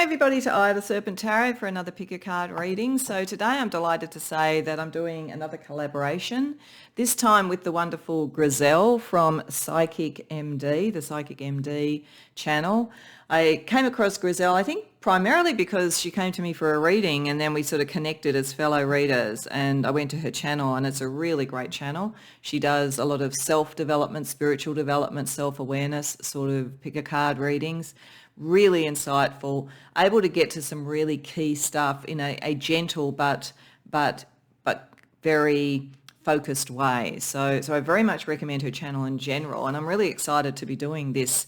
everybody to Eye of the Serpent Tarot for another pick a card reading. So today I'm delighted to say that I'm doing another collaboration, this time with the wonderful Griselle from Psychicmd, the Psychicmd channel. I came across Griselle, I think primarily because she came to me for a reading and then we sort of connected as fellow readers, and I went to her channel and it's a really great channel. She does a lot of self-development, spiritual development, self-awareness sort of pick a card readings. Really insightful, able to get to some really key stuff in a gentle but very focused way. So I very much recommend her channel in general, and I'm really excited to be doing this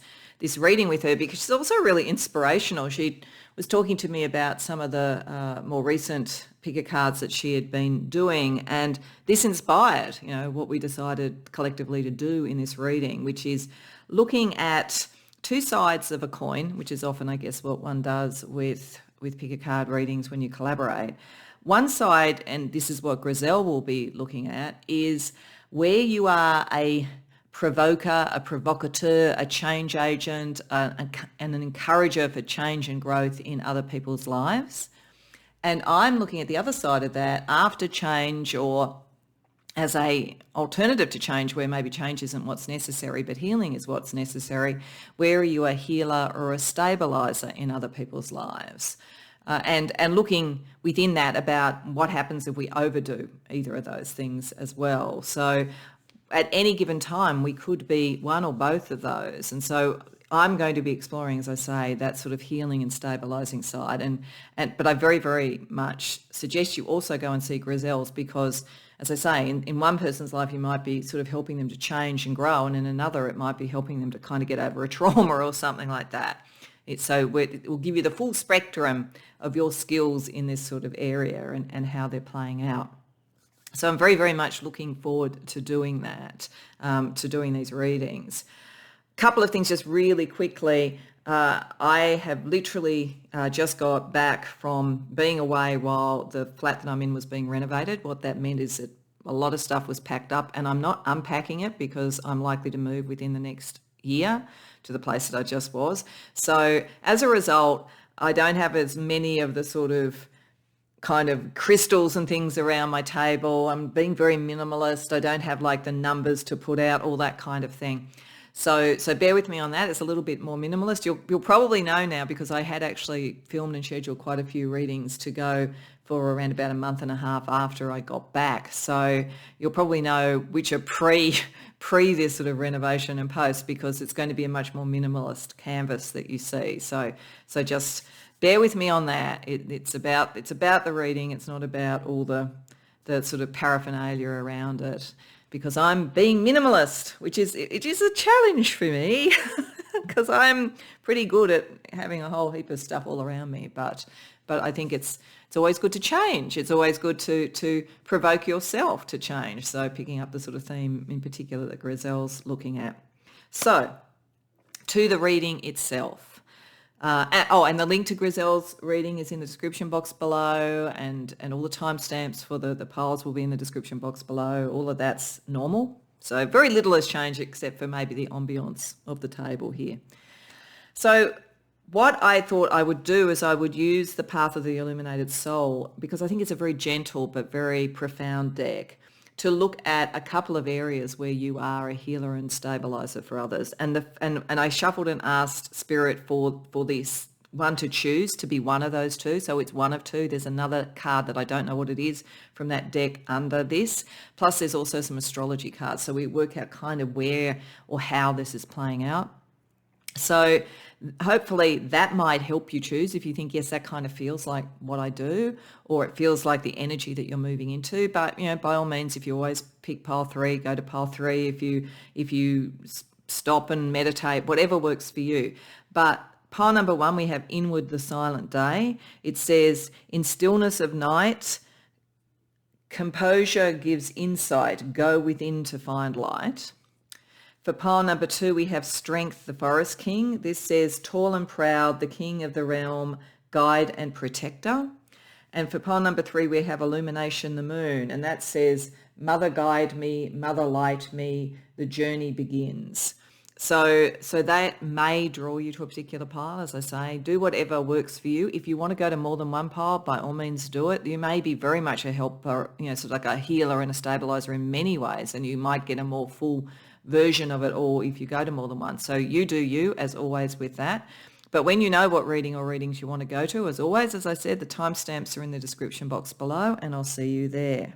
reading with her because she's also really inspirational. She was talking to me about some of the more recent picker cards that she had been doing, and this inspired, what we decided collectively to do in this reading, which is looking at two sides of a coin, which is often, I guess, what one does with pick a card readings when you collaborate. One side, and this is what Griselle will be looking at, is where you are a provoker, a provocateur, a change agent, and an encourager for change and growth in other people's lives. And I'm looking at the other side of that, after change or as a alternative to change, where maybe change isn't what's necessary, but healing is what's necessary. Where are you a healer or a stabiliser in other people's lives? And looking within that about what happens if we overdo either of those things as well. So at any given time, we could be one or both of those. And so I'm going to be exploring, as I say, that sort of healing and stabilising side. But I very, very much suggest you also go and see Griselle's because, as I say, in one person's life, you might be sort of helping them to change and grow, and in another, it might be helping them to kind of get over a trauma or something like that. It will give you the full spectrum of your skills in this sort of area and how they're playing out. So I'm very, very much looking forward to doing that, to doing these readings. A couple of things just really quickly. I have literally just got back from being away while the flat that I'm in was being renovated. What that meant is that a lot of stuff was packed up, and I'm not unpacking it because I'm likely to move within the next year to the place that I just was. So as a result, I don't have as many of the sort of kind of crystals and things around my table. I'm being very minimalist. I don't have like the numbers to put out, all that kind of thing. So bear with me on that. It's a little bit more minimalist. You'll probably know now because I had actually filmed and scheduled quite a few readings to go for around about a month and a half after I got back. So you'll probably know which are pre this sort of renovation and post, because it's going to be a much more minimalist canvas that you see. So just bear with me on that. It's about the reading. It's not about all the sort of paraphernalia around it, because I'm being minimalist, it is a challenge for me because I'm pretty good at having a whole heap of stuff all around me. But I think it's always good to change. It's always good to provoke yourself to change. So picking up the sort of theme in particular that Griselle's looking at. So to the reading itself. And the link to Griselle's reading is in the description box below, and all the timestamps for the piles will be in the description box below. All of that's normal. So very little has changed except for maybe the ambience of the table here. So what I thought I would do is I would use the Path of the Illuminated Soul, because I think it's a very gentle but very profound deck, to look at a couple of areas where you are a healer and stabilizer for others. And I shuffled and asked Spirit for this one to choose to be one of those two. So it's one of two. There's another card that I don't know what it is from that deck under this. Plus there's also some astrology cards. So we work out kind of where or how this is playing out. So hopefully that might help you choose if you think, yes, that kind of feels like what I do, or it feels like the energy that you're moving into. But, by all means, if you always pick pile 3, go to pile 3. If you stop and meditate, whatever works for you. But pile number 1, we have Inward the Silent Day. It says, in stillness of night, composure gives insight, go within to find light. For pile number 2, we have Strength, the Forest King. This says, tall and proud, the king of the realm, guide and protector. And for pile number 3, we have Illumination, the moon. And that says, mother guide me, mother light me, the journey begins. So that may draw you to a particular pile, as I say. Do whatever works for you. If you want to go to more than one pile, by all means do it. You may be very much a helper, sort of like a healer and a stabilizer in many ways, and you might get a more full version of it all if you go to more than one. So you do you, as always, with that. But when you know what reading or readings you want to go to, as always, as I said, the timestamps are in the description box below, and I'll see you there.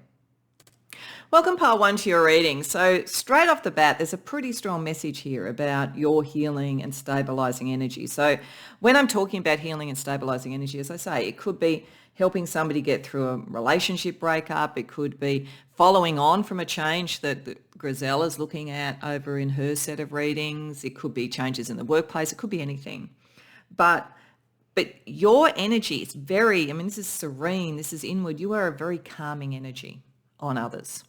Welcome pile 1 to your reading. So straight off the bat, there's a pretty strong message here about your healing and stabilizing energy. So when I'm talking about healing and stabilizing energy, as I say, it could be helping somebody get through a relationship breakup. It could be following on from a change that Griselle is looking at over in her set of readings. It could be changes in the workplace. It could be anything. But your energy is this is serene. This is inward. You are a very calming energy on others.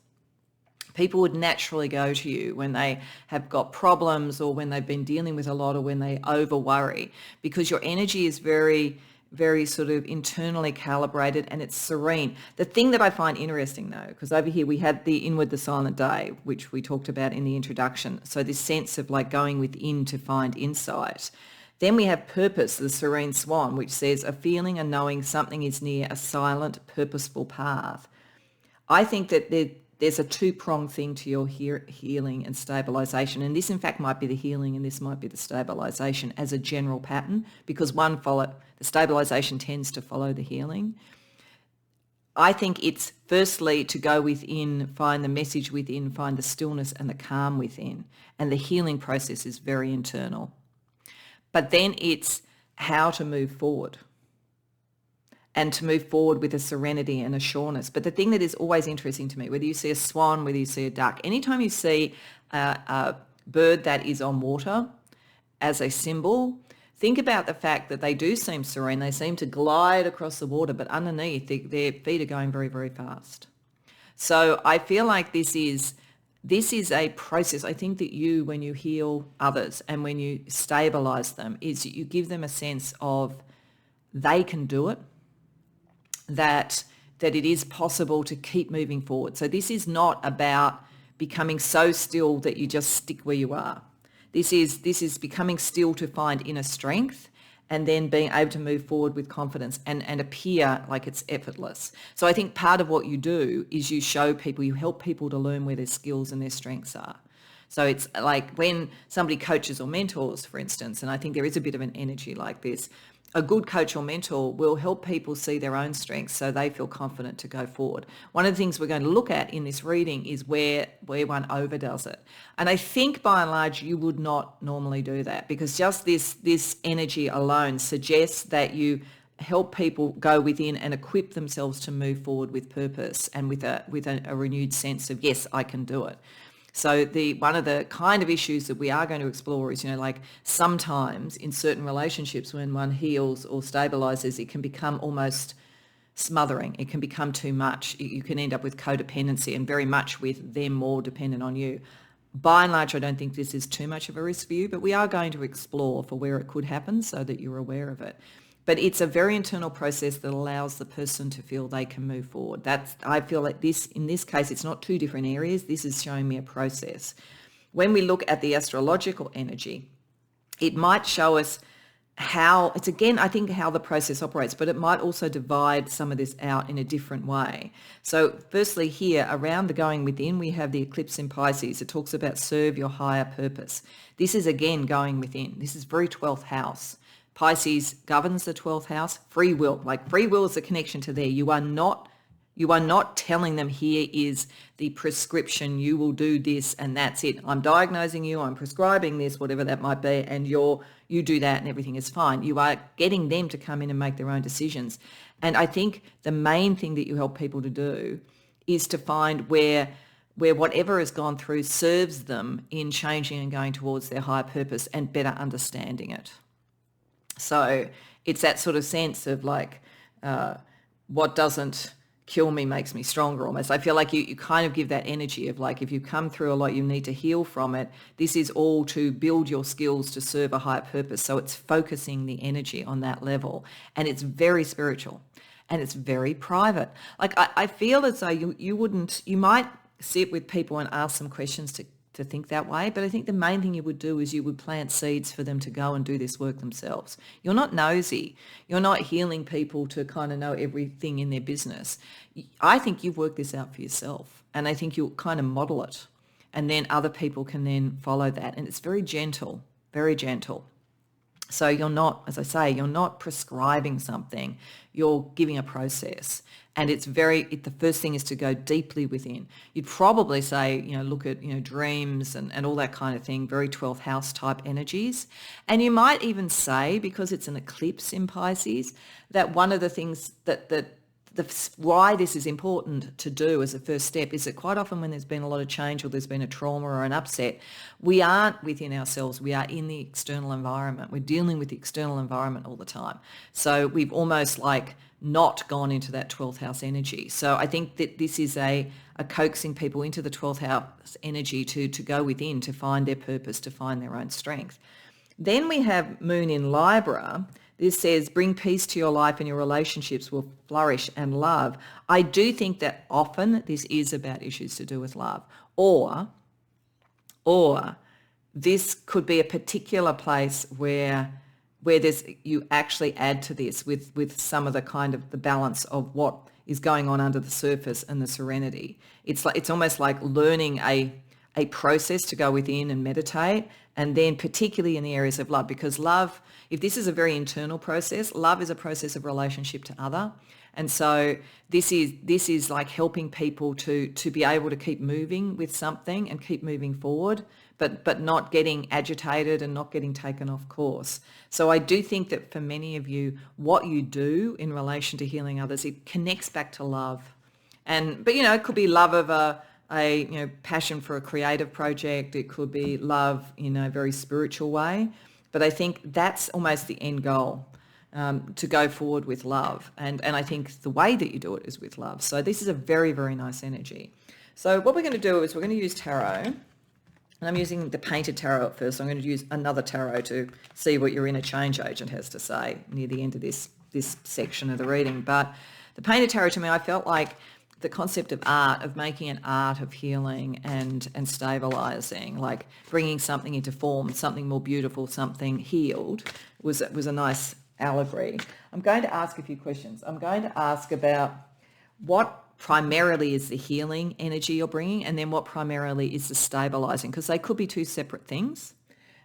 People would naturally go to you when they have got problems or when they've been dealing with a lot or when they over worry, because your energy is very, very sort of internally calibrated and it's serene. The thing that I find interesting though, because over here we had the inward, the silent day, which we talked about in the introduction. So this sense of like going within to find insight. Then we have purpose, the serene swan, which says a feeling and knowing something is near, a silent, purposeful path. I think that there's a two-pronged thing to your healing and stabilization. And this, in fact, might be the healing and this might be the stabilization as a general pattern, because the stabilization tends to follow the healing. I think it's firstly to go within, find the message within, find the stillness and the calm within. And the healing process is very internal. But then it's how to move forward. And to move forward with a serenity and a sureness. But the thing that is always interesting to me, whether you see a swan, whether you see a duck, anytime you see a bird that is on water as a symbol, think about the fact that they do seem serene. They seem to glide across the water, but underneath their feet are going very, very fast. So I feel like this is a process. I think that when you heal others and when you stabilize them, is you give them a sense of they can do it. That it is possible to keep moving forward. So this is not about becoming so still that you just stick where you are. This is becoming still to find inner strength and then being able to move forward with confidence and appear like it's effortless. So I think part of what you do is you help people to learn where their skills and their strengths are. So it's like when somebody coaches or mentors, for instance, and I think there is a bit of an energy like this, a good coach or mentor will help people see their own strengths so they feel confident to go forward. One of the things we're going to look at in this reading is where one overdoes it. And I think by and large you would not normally do that, because just this energy alone suggests that you help people go within and equip themselves to move forward with purpose and with a renewed sense of, yes, I can do it. So one of the kind of issues that we are going to explore is, like sometimes in certain relationships when one heals or stabilizes, it can become almost smothering. It can become too much. You can end up with codependency and very much with them more dependent on you. By and large, I don't think this is too much of a risk for you, but we are going to explore for where it could happen so that you're aware of it. But it's a very internal process that allows the person to feel they can move forward. I feel like in this case, it's not two different areas. This is showing me a process. When we look at the astrological energy, it might show us how the process operates, but it might also divide some of this out in a different way. So firstly here, around the going within, we have the eclipse in Pisces. It talks about serve your higher purpose. This is again going within. This is very 12th house. Pisces governs the 12th house. Free will, like free will is the connection to there. You are not telling them here is the prescription, you will do this and that's it. I'm diagnosing you, I'm prescribing this, whatever that might be, and you do that and everything is fine. You are getting them to come in and make their own decisions. And I think the main thing that you help people to do is to find where whatever has gone through serves them in changing and going towards their higher purpose and better understanding it. So it's that sort of sense of like, what doesn't kill me makes me stronger almost. I feel like you kind of give that energy of like, if you come through a lot, you need to heal from it. This is all to build your skills to serve a higher purpose. So it's focusing the energy on that level. And it's very spiritual and it's very private. Like I feel as though you might sit with people and ask some questions to think that way, but I think the main thing you would do is you would plant seeds for them to go and do this work themselves. You're not nosy. You're not healing people to kind of know everything in their business. I think you've worked this out for yourself, and I think you'll kind of model it, and then other people can then follow that. And it's very gentle, very gentle. So you're not, as I say, you're not prescribing something, you're giving a process. And the first thing is to go deeply within. You'd probably say, look at, dreams and all that kind of thing, very 12th house type energies. And you might even say, because it's an eclipse in Pisces, that one of the things why this is important to do as a first step is that quite often when there's been a lot of change or there's been a trauma or an upset, we aren't within ourselves, we are in the external environment. We're dealing with the external environment all the time. So we've almost like not gone into that 12th house energy. So I think that this is a coaxing people into the 12th house energy to go within, to find their purpose, to find their own strength. Then we have Moon in Libra. This says, bring peace to your life and your relationships will flourish and love. I do think that often this is about issues to do with love. Or this could be a particular place where you actually add to this with some of the kind of the balance of what is going on under the surface and the serenity. It's almost like learning a process to go within and meditate, and then particularly in the areas of love, because love, if this is a very internal process, love is a process of relationship to other. And so this is like helping people to be able to keep moving with something and keep moving forward, but not getting agitated and not getting taken off course. So I do think that for many of you, what you do in relation to healing others, it connects back to love. But it could be love of a passion for a creative project. It could be love in a very spiritual way. But I think that's almost the end goal, to go forward with love. And I think the way that you do it is with love. So this is a very, very nice energy. So what we're going to do is we're going to use tarot. And I'm using the painted tarot at first. So I'm going to use another tarot to see what your inner change agent has to say near the end of this section of the reading. But the painted tarot, to me, I felt like the concept of art, of making an art of healing and stabilizing, like bringing something into form, something more beautiful, something healed, was a nice allegory. I'm going to ask a few questions. I'm going to ask about what primarily is the healing energy you're bringing, and then what primarily is the stabilizing, because they could be two separate things.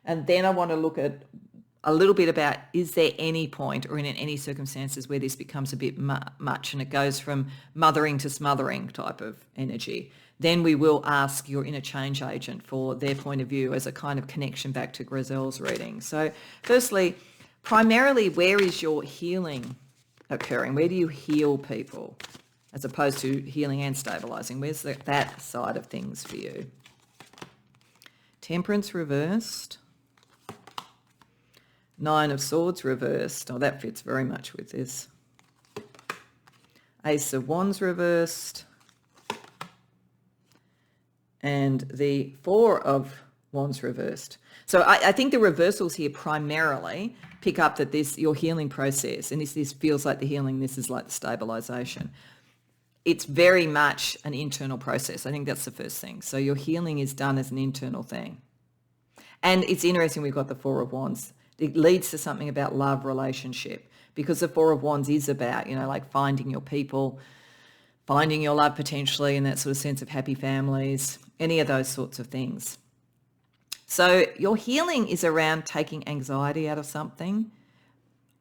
And then I want to look at a little bit about, is there any point or in any circumstances where this becomes a bit much and it goes from mothering to smothering type of energy. Then we will ask your inner change agent for their point of view as a kind of connection back to Griselle's reading. So firstly, primarily, where is your healing occurring? Where do you heal people as opposed to healing and stabilizing? Where's that side of things for you? Temperance reversed. Nine of Swords reversed. Oh, that fits very much with this. Ace of Wands reversed. And the Four of Wands reversed. So I think the reversals here primarily pick up that your healing process, and this feels like the healing, this is like the stabilization. It's very much an internal process. I think that's the first thing. So your healing is done as an internal thing. And it's interesting we've got the Four of Wands. It leads to something about love, relationship, because the Four of Wands is about, like finding your people, finding your love potentially, and that sort of sense of happy families, any of those sorts of things. So your healing is around taking anxiety out of something,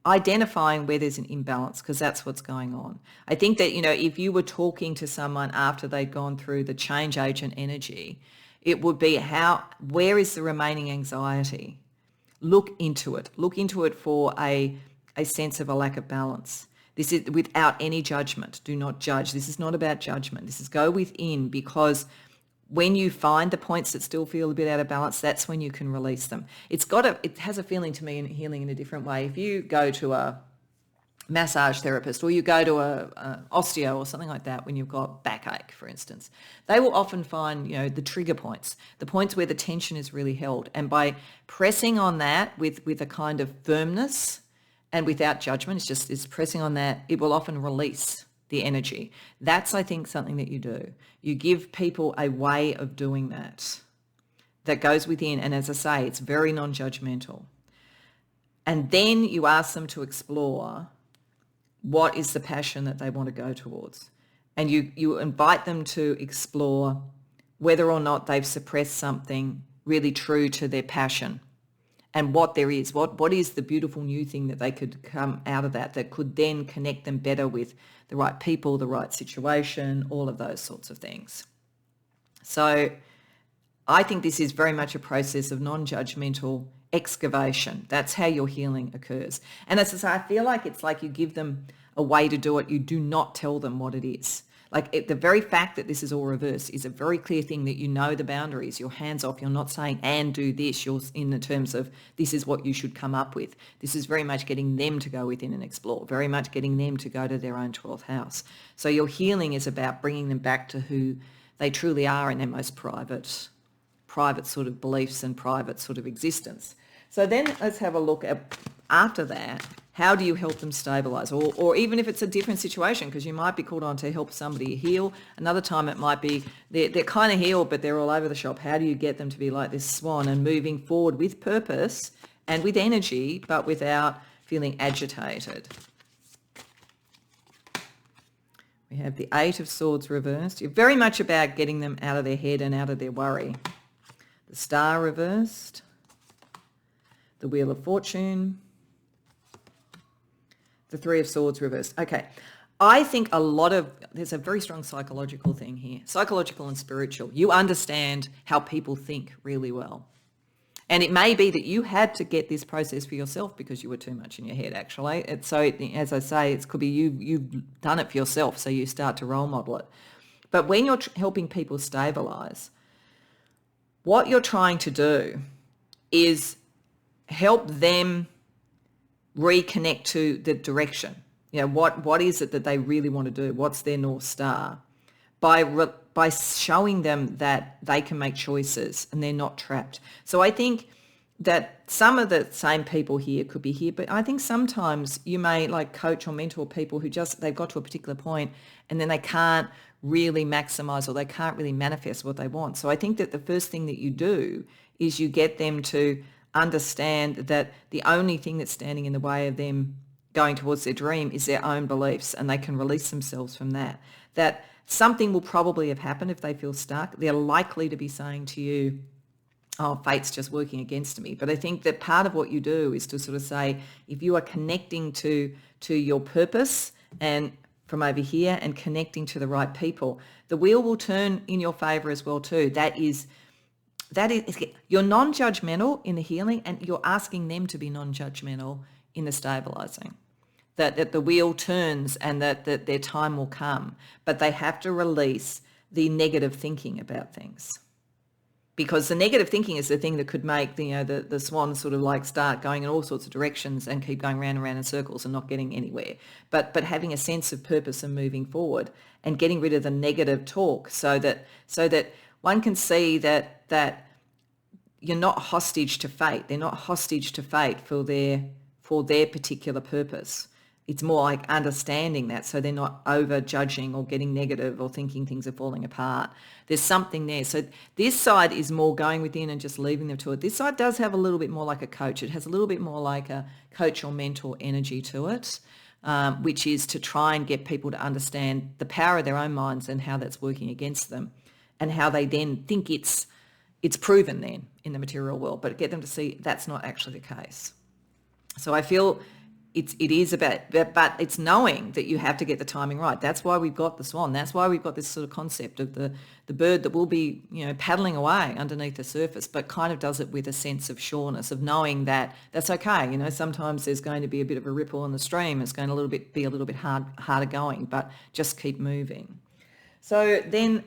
identifying where there's an imbalance, because that's what's going on. I think that, if you were talking to someone after they'd gone through the change agent energy, it would be where is the remaining anxiety? Look into it. Look into it for a sense of a lack of balance. This is without any judgment. Do not judge. This is not about judgment. This is go within, because when you find the points that still feel a bit out of balance, that's when you can release them. It has a feeling to me in healing in a different way. If you go to a massage therapist or you go to a osteo or something like that when you've got backache, for instance, they will often find, the trigger points, the points where the tension is really held. And by pressing on that with a kind of firmness and without judgment, it's pressing on that, it will often release the energy. That's, I think, something that you do. You give people a way of doing that. that goes within. And as I say, it's very non-judgmental. And then you ask them to explore what is the passion that they want to go towards. And you invite them to explore whether or not they've suppressed something really true to their passion, and what there is, what is the beautiful new thing that they could come out of that could then connect them better with the right people, the right situation, all of those sorts of things. So I think this is very much a process of non-judgmental excavation. That's how your healing occurs. And as I say, I feel like it's like you give them a way to do it. You do not tell them what it is. Like the very fact that this is all reversed is a very clear thing that you know the boundaries. You're hands off. You're not saying, and do this. You're in the terms of this is what you should come up with. This is very much getting them to go within and explore, very much getting them to go to their own 12th house. So your healing is about bringing them back to who they truly are in their most private sort of beliefs and private sort of existence. So then let's have a look at, after that, how do you help them stabilize? Or even if it's a different situation, because you might be called on to help somebody heal. Another time it might be they're kind of healed, but they're all over the shop. How do you get them to be like this swan and moving forward with purpose and with energy, but without feeling agitated? We have the Eight of Swords reversed. You're very much about getting them out of their head and out of their worry. The Star reversed. The Wheel of Fortune. The Three of Swords reversed. Okay. I think there's a very strong psychological thing here. Psychological and spiritual. You understand how people think really well. And it may be that you had to get this process for yourself because you were too much in your head, actually. So, as I say, it could be you've done it for yourself, so you start to role model it. But when you're helping people stabilize, what you're trying to do is help them reconnect to the direction. You know, what is it that they really want to do? What's their North Star? By showing them that they can make choices and they're not trapped. So I think that some of the same people here could be here, but I think sometimes you may like coach or mentor people who they've got to a particular point and then they can't really maximize or they can't really manifest what they want. So I think that the first thing that you do is you get them to understand that the only thing that's standing in the way of them going towards their dream is their own beliefs, and they can release themselves from that. That something will probably have happened if they feel stuck. They're likely to be saying to you, oh, fate's just working against me. But I think that part of what you do is to sort of say, if you are connecting to your purpose and from over here and connecting to the right people, the wheel will turn in your favor as well too. That is you're non-judgmental in the healing, and you're asking them to be non-judgmental in the stabilizing. That the wheel turns and that their time will come, but they have to release the negative thinking about things, because the negative thinking is the thing that could make the swan sort of like start going in all sorts of directions and keep going round and round in circles and not getting anywhere. But having a sense of purpose and moving forward and getting rid of the negative talk, so that one can see that you're not hostage to fate. They're not hostage to fate for their particular purpose. It's more like understanding that, so they're not over judging or getting negative or thinking things are falling apart. There's something there. So this side is more going within and just leaving them to it. This side does have a little bit more like a coach. It has a little bit more like a coach or mentor energy to it, which is to try and get people to understand the power of their own minds and how that's working against them, and how they then think it's proven then in the material world, but get them to see that's not actually the case. So I feel it is about, but it's knowing that you have to get the timing right. That's why we've got the swan. That's why we've got this sort of concept of the bird that will be, paddling away underneath the surface, but kind of does it with a sense of sureness, of knowing that that's okay. Sometimes there's going to be a bit of a ripple in the stream. It's going to be a little bit harder going, but just keep moving. So then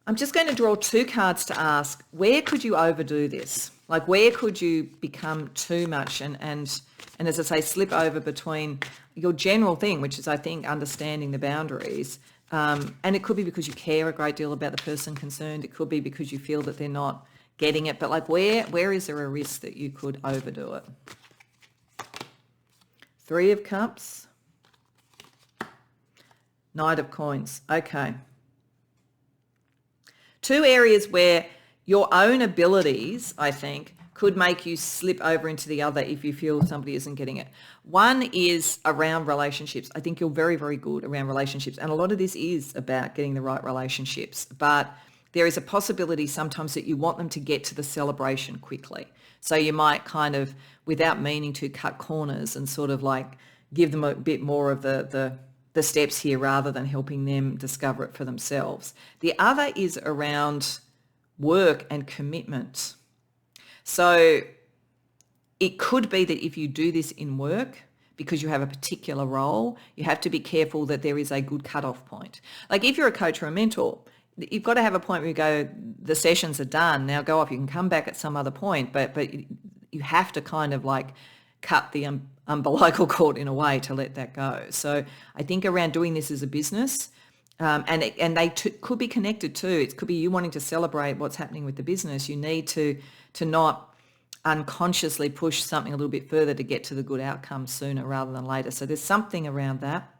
I'm just going to draw two cards to ask, where could you overdo this? Like, where could you become too much and as I say, slip over between your general thing, which is, I think, understanding the boundaries. And it could be because you care a great deal about the person concerned. It could be because you feel that they're not getting it. But like, where is there a risk that you could overdo it? Three of Cups. Knight of Coins. Okay. Two areas where your own abilities, I think, could make you slip over into the other if you feel somebody isn't getting it. One is around relationships. I think you're very, very good around relationships. And a lot of this is about getting the right relationships. But there is a possibility sometimes that you want them to get to the celebration quickly. So you might kind of, without meaning to, cut corners and sort of like give them a bit more of the steps here rather than helping them discover it for themselves. The other is around work and commitment. So it could be that if you do this in work, because you have a particular role, you have to be careful that there is a good cutoff point. Like if you're a coach or a mentor, you've got to have a point where you go, the sessions are done, now go off. You can come back at some other point, but you have to kind of like cut the umbilical cord in a way to let that go. So I think around doing this as a business, and they could be connected too. It could be you wanting to celebrate what's happening with the business. You need to not unconsciously push something a little bit further to get to the good outcome sooner rather than later. So there's something around that.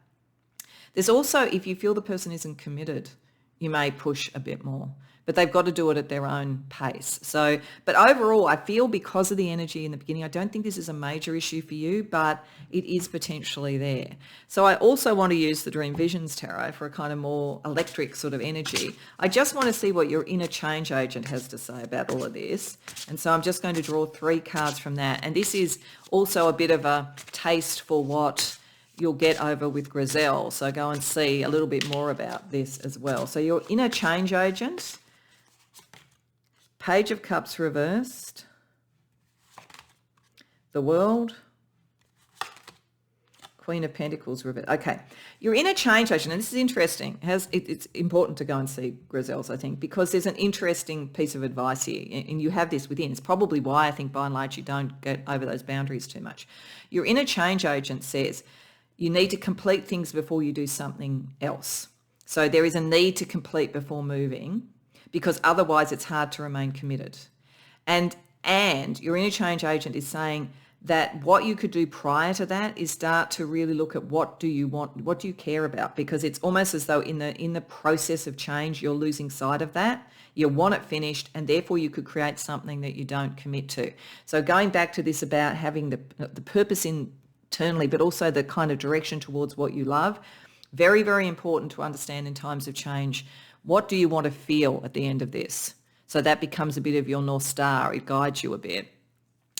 There's also, if you feel the person isn't committed, you may push a bit more, but they've got to do it at their own pace. So, but overall, I feel because of the energy in the beginning, I don't think this is a major issue for you, but it is potentially there. So I also want to use the Dream Visions Tarot for a kind of more electric sort of energy. I just want to see what your inner change agent has to say about all of this. And so I'm just going to draw 3 cards from that. And this is also a bit of a taste for what you'll get over with Griselle. So go and see a little bit more about this as well. So your inner change agent, Page of Cups reversed, the World, Queen of Pentacles reversed. Okay, your inner change agent, and this is interesting. It's important to go and see Griselle's, I think, because there's an interesting piece of advice here, and you have this within. It's probably why I think by and large you don't get over those boundaries too much. Your inner change agent says, you need to complete things before you do something else. So there is a need to complete before moving because otherwise it's hard to remain committed. And your inner change agent is saying that what you could do prior to that is start to really look at what do you want, what do you care about? Because it's almost as though in the process of change, you're losing sight of that. You want it finished, and therefore you could create something that you don't commit to. So going back to this about having the purpose internally, but also the kind of direction towards what you love. Very, very important to understand in times of change. What do you want to feel at the end of this? So that becomes a bit of your North Star. It guides you a bit.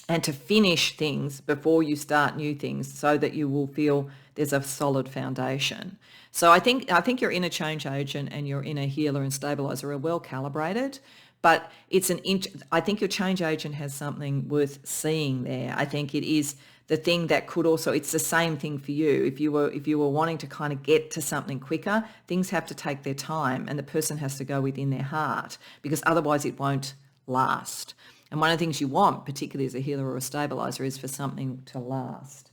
And to finish things before you start new things so that you will feel there's a solid foundation. So I think your inner change agent and your inner healer and stabilizer are well calibrated. But I think your change agent has something worth seeing there. I think it is the thing that could also, it's the same thing for you. If you were wanting to kind of get to something quicker, things have to take their time and the person has to go within their heart because otherwise it won't last. And one of the things you want, particularly as a healer or a stabilizer, is for something to last.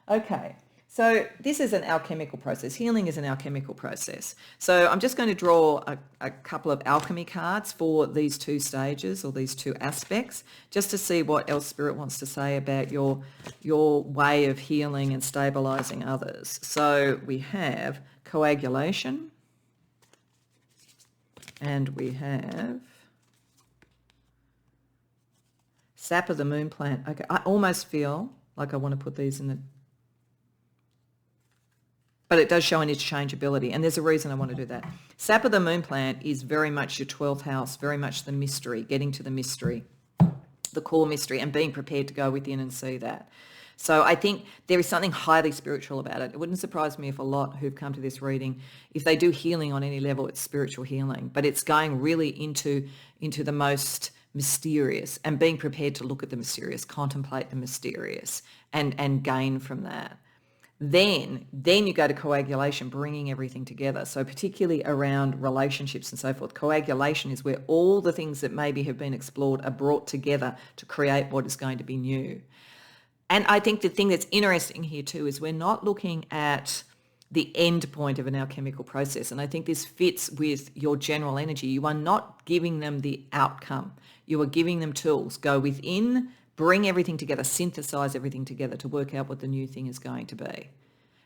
Okay, so this is an alchemical process. Healing is an alchemical process. So I'm just going to draw a couple of alchemy cards for these 2 stages or these 2 aspects, just to see what else Spirit wants to say about your way of healing and stabilizing others. So we have coagulation, and we have sap of the moon plant. Okay, I almost feel like I want to put these in the... But it does show an interchangeability, and there's a reason I want to do that. Sap of the moon plant is very much your 12th house, very much the mystery, getting to the mystery, the core mystery, and being prepared to go within and see that. So I think there is something highly spiritual about it. It wouldn't surprise me if a lot who've come to this reading, if they do healing on any level, it's spiritual healing, but it's going really into the most mysterious and being prepared to look at the mysterious, contemplate the mysterious, and gain from that. Then you go to coagulation, bringing everything together. So particularly around relationships and so forth, coagulation is where all the things that maybe have been explored are brought together to create what is going to be new. And I think the thing that's interesting here too is we're not looking at the end point of an alchemical process. And I think this fits with your general energy. You are not giving them the outcome. You are giving them tools. Go within, bring everything together, synthesize everything together to work out what the new thing is going to be.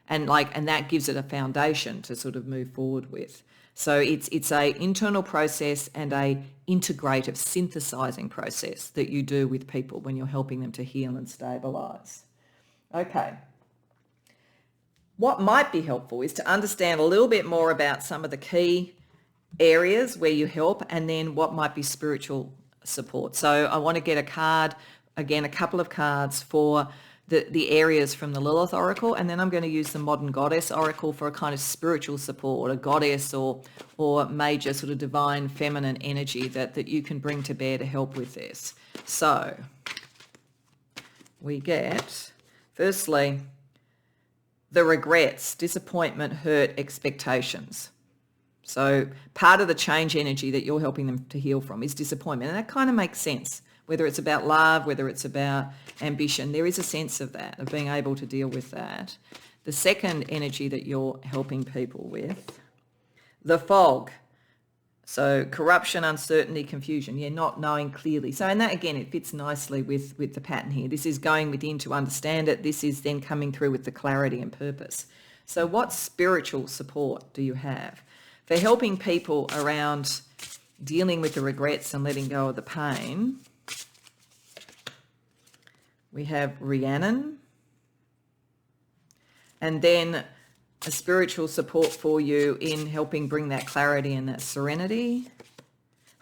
and that gives it a foundation to sort of move forward with. So it's a internal process and a integrative synthesizing process that you do with people when you're helping them to heal and stabilize. Okay. What might be helpful is to understand a little bit more about some of the key areas where you help, and then what might be spiritual support. So I want to get a card, again, a couple of cards for the areas from the Lilith Oracle, and then I'm going to use the Modern Goddess Oracle for a kind of spiritual support, a goddess or major sort of divine feminine energy that you can bring to bear to help with this. So we get, firstly, the regrets, disappointment, hurt, expectations. So part of the change energy that you're helping them to heal from is disappointment, and that kind of makes sense. Whether it's about love, whether it's about ambition, there is a sense of that, of being able to deal with that. The second energy that you're helping people with, the fog. So corruption, uncertainty, confusion, not knowing clearly. So and that, again, it fits nicely with the pattern here. This is going within to understand it. This is then coming through with the clarity and purpose. So what spiritual support do you have for helping people around dealing with the regrets and letting go of the pain? We have Rhiannon, and then a spiritual support for you in helping bring that clarity and that serenity.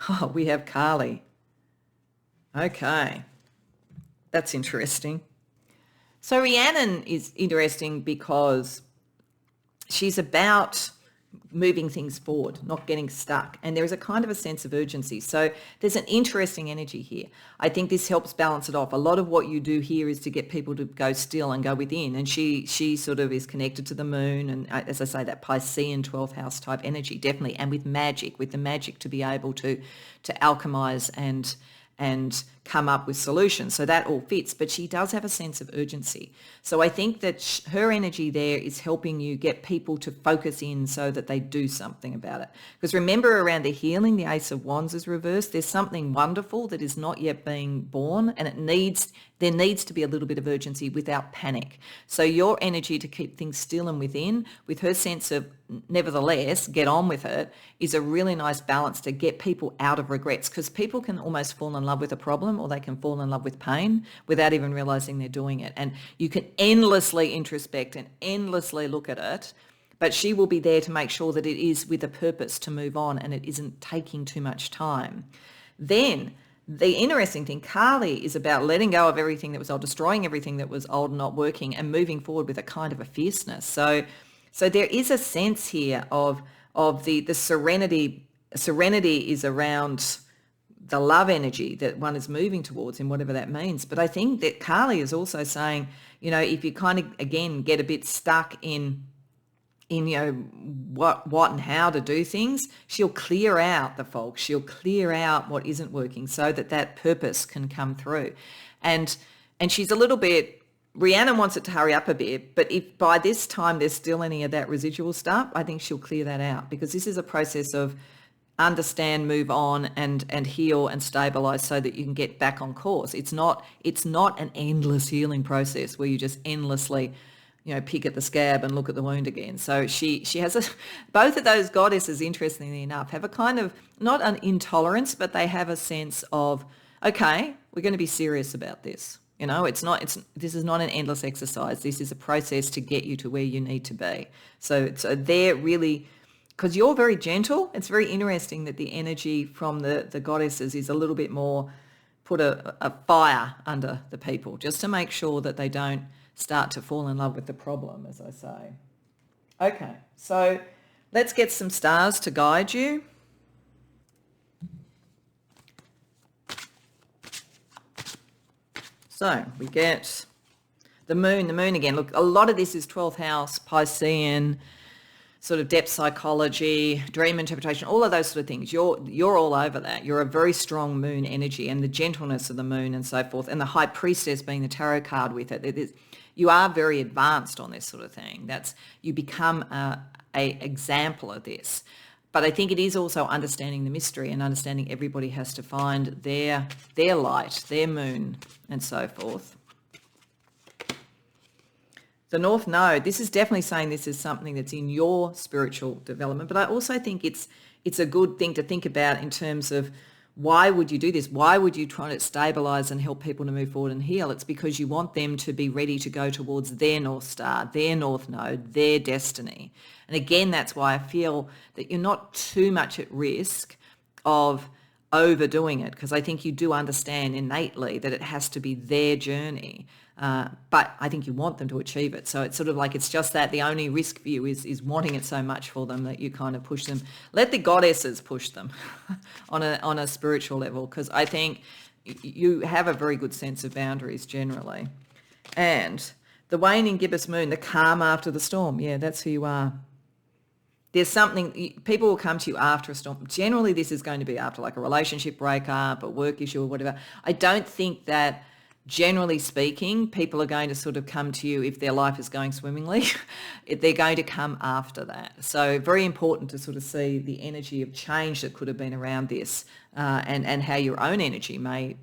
Oh, we have Carly. Okay, that's interesting. So Rhiannon is interesting because she's about moving things forward, not getting stuck. And there is a kind of a sense of urgency. So there's an interesting energy here. I think this helps balance it off. A lot of what you do here is to get people to go still and go within. And she sort of is connected to the moon. And as I say, that Piscean 12th house type energy, definitely. And with the magic to be able to alchemize and come up with solutions. So that all fits, but she does have a sense of urgency. So I think that her energy there is helping you get people to focus in so that they do something about it. Because remember, around the healing, the Ace of Wands is reversed. There's something wonderful that is not yet being born, and there needs to be a little bit of urgency without panic. So your energy to keep things still and within, with her sense of nevertheless, get on with it, is a really nice balance to get people out of regrets, because people can almost fall in love with a problem, or they can fall in love with pain without even realizing they're doing it. And you can endlessly introspect and endlessly look at it, but she will be there to make sure that it is with a purpose to move on and it isn't taking too much time. Then the interesting thing, Carly, is about letting go of everything that was old, destroying everything that was old and not working, and moving forward with a kind of a fierceness. So there is a sense here of the serenity. Serenity is around the love energy that one is moving towards, in whatever that means. But I think that Carly is also saying, if you kind of, again, get a bit stuck in what and how to do things, she'll clear out the fog. She'll clear out what isn't working so that purpose can come through. And she's a little bit, Rhiannon wants it to hurry up a bit, but if by this time there's still any of that residual stuff, I think she'll clear that out, because this is a process of understand, move on, and heal and stabilize so that you can get back on course. It's not an endless healing process where you just endlessly pick at the scab and look at the wound again. So she has both of those goddesses, interestingly enough, have a kind of, not an intolerance, but they have a sense of, okay, we're going to be serious about this. This is not an endless exercise. This is a process to get you to where you need to be. So they're really, because you're very gentle, it's very interesting that the energy from the goddesses is a little bit more, put a fire under the people, just to make sure that they don't start to fall in love with the problem, as I say. Okay, so let's get some stars to guide you. So we get the moon again. Look, a lot of this is 12th house, Piscean, sort of depth psychology, dream interpretation, all of those sort of things. You're all over that. You're a very strong moon energy, and the gentleness of the moon and so forth, and the high priestess being the tarot card with it. You are very advanced on this sort of thing. You become a example of this. But I think it is also understanding the mystery and understanding everybody has to find their light, their moon, and so forth. The North Node, this is definitely saying this is something that's in your spiritual development, but I also think it's a good thing to think about in terms of why would you do this? Why would you try to stabilize and help people to move forward and heal? It's because you want them to be ready to go towards their North Star, their North Node, their destiny. And again, that's why I feel that you're not too much at risk of overdoing it, because I think you do understand innately that it has to be their journey. But I think you want them to achieve it. So it's sort of like it's just that the only risk for you is wanting it so much for them that you kind of push them. Let the goddesses push them on a spiritual level, because I think you have a very good sense of boundaries generally. And the waning gibbous moon, the calm after the storm. Yeah, that's who you are. There's something, people will come to you after a storm. Generally, this is going to be after like a relationship breakup, a work issue or whatever. I don't think that, generally speaking, people are going to sort of come to you if their life is going swimmingly. They're going to come after that. So very important to sort of see the energy of change that could have been around this, and how your own energy may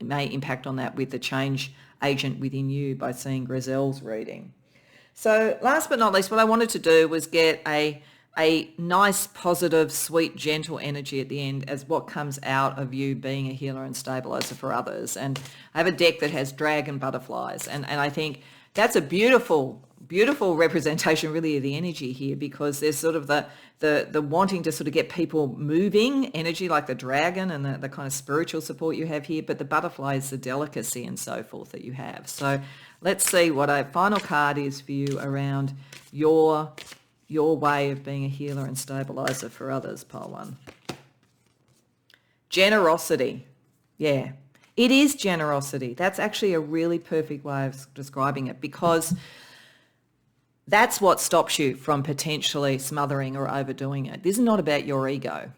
impact on that with the change agent within you by seeing Griselle's reading. So last but not least, what I wanted to do was get a nice, positive, sweet, gentle energy at the end as what comes out of you being a healer and stabiliser for others. And I have a deck that has dragon butterflies. And I think that's a beautiful, beautiful representation really of the energy here, because there's sort of the wanting to sort of get people moving energy like the dragon and the kind of spiritual support you have here. But the butterfly is the delicacy and so forth that you have. So let's see what a final card is for you around your way of being a healer and stabiliser for others, pile 1. Generosity. Yeah, it is generosity. That's actually a really perfect way of describing it, because that's what stops you from potentially smothering or overdoing it. This is not about your ego.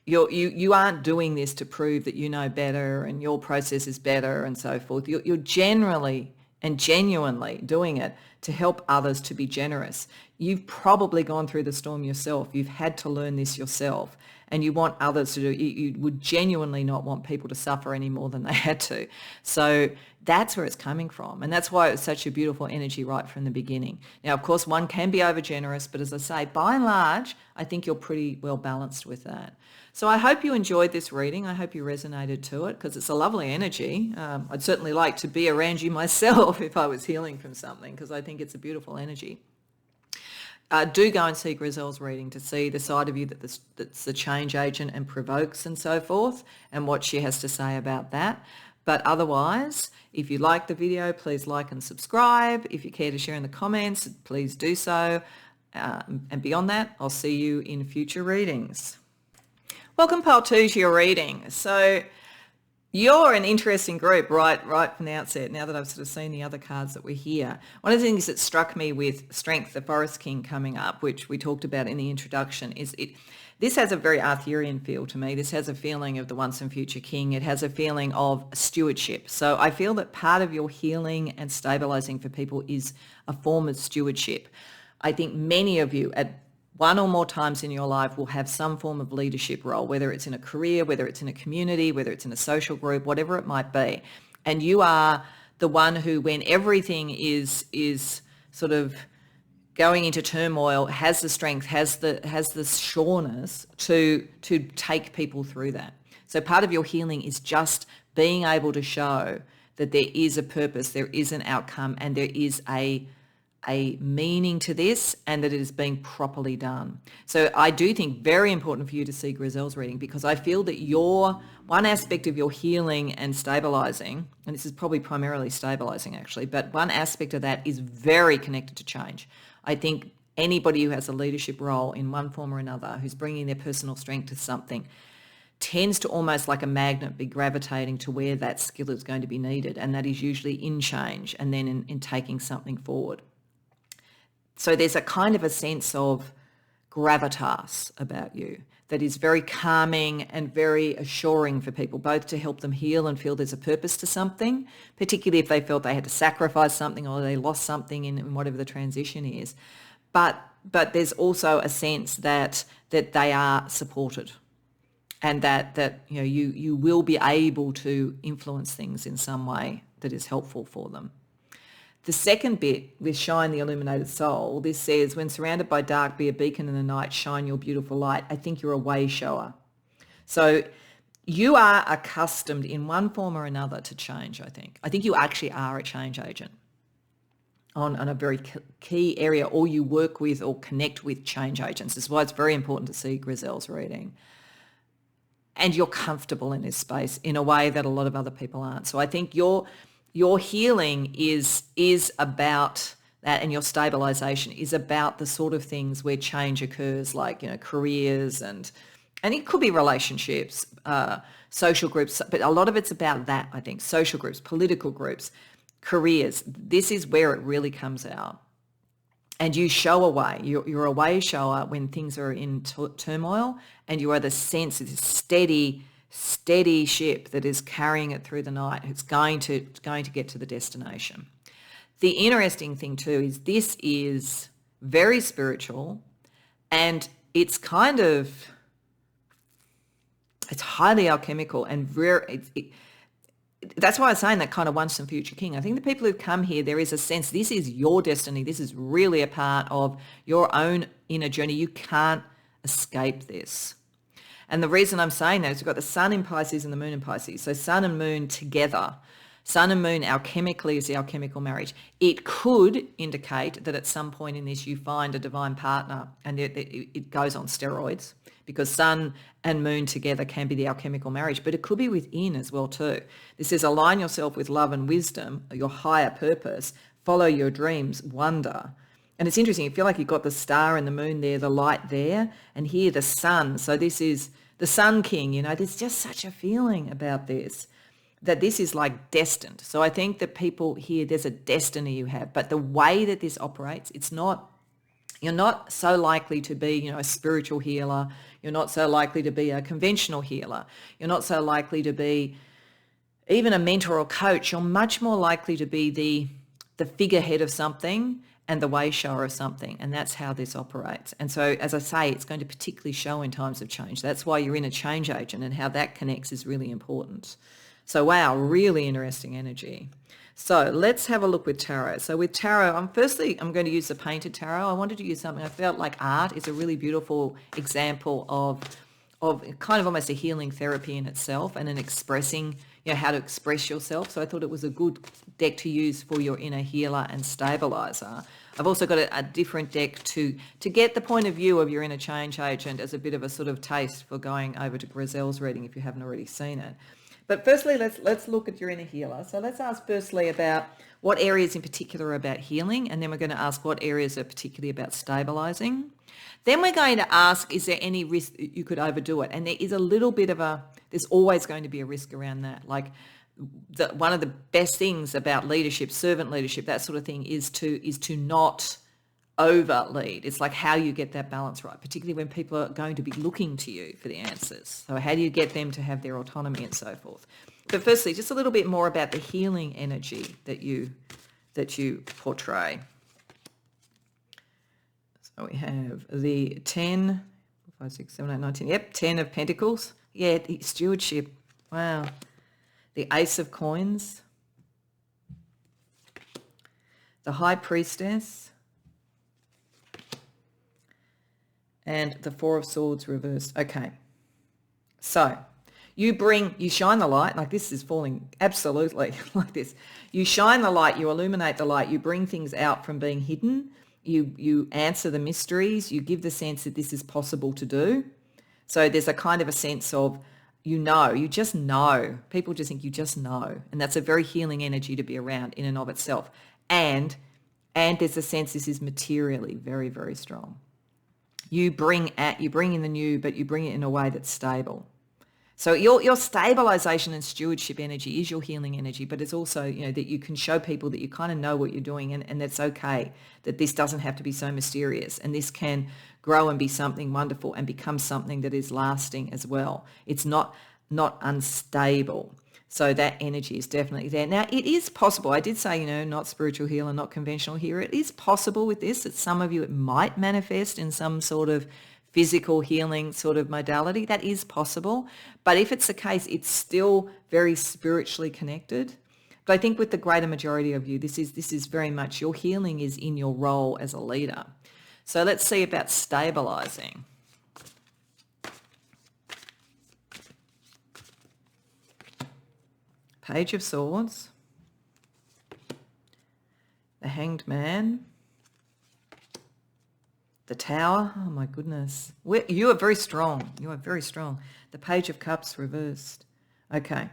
You aren't doing this to prove that you know better and your process is better and so forth. You're generally and genuinely doing it to help others to be generous. You've probably gone through the storm yourself. You've had to learn this yourself, and you want others to do. You would genuinely not want people to suffer any more than they had to. So that's where it's coming from, and that's why it was such a beautiful energy right from the beginning. Now, of course, one can be overgenerous, but as I say, by and large, I think you're pretty well balanced with that. So I hope you enjoyed this reading. I hope you resonated to it, because it's a lovely energy. I'd certainly like to be around you myself if I was healing from something, because I think it's a beautiful energy. Do go and see Griselle's reading to see the side of you that's the change agent and provokes and so forth, and what she has to say about that. But otherwise, if you like the video, please like and subscribe. If you care to share in the comments, please do so. And beyond that, I'll see you in future readings. Welcome, pile 2, to your reading. So you're an interesting group right from the outset, now that I've sort of seen the other cards that were here. One of the things that struck me with Strength, the Forest King coming up, which we talked about in the introduction, is this has a very Arthurian feel to me. This has a feeling of the once and future king. It has a feeling of stewardship. So I feel that part of your healing and stabilizing for people is a form of stewardship. I think many of you at one or more times in your life will have some form of leadership role, whether it's in a career, whether it's in a community, whether it's in a social group, whatever it might be. And you are the one who, when everything is sort of going into turmoil, has the strength, has the sureness to take people through that. So part of your healing is just being able to show that there is a purpose, there is an outcome, and there is a meaning to this, and that it is being properly done. So I do think very important for you to see Griselle's reading, because I feel that one aspect of your healing and stabilizing, and this is probably primarily stabilizing actually, but one aspect of that is very connected to change. I think anybody who has a leadership role in one form or another, who's bringing their personal strength to something, tends to almost like a magnet be gravitating to where that skill is going to be needed, and that is usually in change and then in taking something forward. So there's a kind of a sense of gravitas about you that is very calming and very assuring for people, both to help them heal and feel there's a purpose to something, particularly if they felt they had to sacrifice something or they lost something in whatever the transition is. But there's also a sense that they are supported, and that you will be able to influence things in some way that is helpful for them. The second bit with shine the illuminated soul, this says, when surrounded by dark, be a beacon in the night, shine your beautiful light. I think you're a way shower. So you are accustomed in one form or another to change, I think. I think you actually are a change agent on a very key area, or you work with or connect with change agents. This is why it's very important to see Griselle's reading. And you're comfortable in this space in a way that a lot of other people aren't. So I think your healing is about that, and your stabilisation is about the sort of things where change occurs, like, careers and it could be relationships, social groups, but a lot of it's about that, I think. Social groups, political groups, careers. This is where it really comes out. And you show a way. You're a way shower when things are in turmoil, and you are the sense of this steady ship that is carrying it through the night. It's going to get to the destination. The interesting thing too is this is very spiritual, and it's highly alchemical and that's why I'm saying that kind of once and future king. I think the people who've come here, there is a sense this is your destiny. This is really a part of your own inner journey. You can't escape this. And the reason I'm saying that is we've got the sun in Pisces and the moon in Pisces. So sun and moon together. Sun and moon alchemically is the alchemical marriage. It could indicate that at some point in this you find a divine partner, and it goes on steroids, because sun and moon together can be the alchemical marriage, but it could be within as well too. This says align yourself with love and wisdom, your higher purpose, follow your dreams, wonder. And it's interesting, you feel like you've got the star and the moon there, the light there, and here the sun. So this is the sun king, there's just such a feeling about this, that this is like destined. So I think that people here, there's a destiny you have, but the way that this operates, you're not so likely to be, a spiritual healer. You're not so likely to be a conventional healer. You're not so likely to be even a mentor or coach. You're much more likely to be the figurehead of something and the way shower of something. And that's how this operates. And so, as I say, it's going to particularly show in times of change. That's why you're in a change agent, and how that connects is really important. So, wow, really interesting energy. So let's have a look with tarot. So with tarot, I'm going to use the painted tarot. I wanted to use something. I felt like art is a really beautiful example of kind of almost a healing therapy in itself, and an expressing, how to express yourself. So I thought it was a good deck to use for your inner healer and stabilizer. I've also got a different deck to get the point of view of your inner change agent as a bit of a sort of taste for going over to Griselle's reading if you haven't already seen it. But firstly, let's look at your inner healer. So let's ask firstly about what areas in particular are about healing, and then we're going to ask what areas are particularly about stabilizing. Then we're going to ask, is there any risk that you could overdo it? And there is a little bit of there's always going to be a risk around that. Like one of the best things about leadership, servant leadership, that sort of thing, is to not over lead. It's like how you get that balance right, particularly when people are going to be looking to you for the answers. So how do you get them to have their autonomy and so forth? But firstly, just a little bit more about the healing energy that you portray. So we have the 10, 5, 6, 7, 8, 9, 10. Yep, 10 of Pentacles. Yeah, the stewardship. Wow. The Ace of Coins. The High Priestess. And the Four of Swords reversed. Okay. So you shine the light, like this is falling absolutely like this. You shine the light, you illuminate the light, you bring things out from being hidden, you answer the mysteries, you give the sense that this is possible to do. So there's a kind of a sense of, you just know. People just think you just know. And that's a very healing energy to be around in and of itself. And there's a sense this is materially very, very strong. You bring in the new, but you bring it in a way that's stable. So your stabilization and stewardship energy is your healing energy, but it's also, that you can show people that you kind of know what you're doing, and that's okay, that this doesn't have to be so mysterious, and this can grow and be something wonderful and become something that is lasting as well. It's not unstable. So that energy is definitely there. Now, it is possible. I did say, not spiritual healer, not conventional healer. It is possible with this that some of you, it might manifest in some sort of physical healing sort of modality. That is possible. But if it's the case, it's still very spiritually connected. But I think with the greater majority of you, this is very much your healing is in your role as a leader. So let's see about stabilizing. Page of Swords, the Hanged Man, the Tower. Oh my goodness. You are very strong. You are very strong. The Page of Cups reversed. Okay.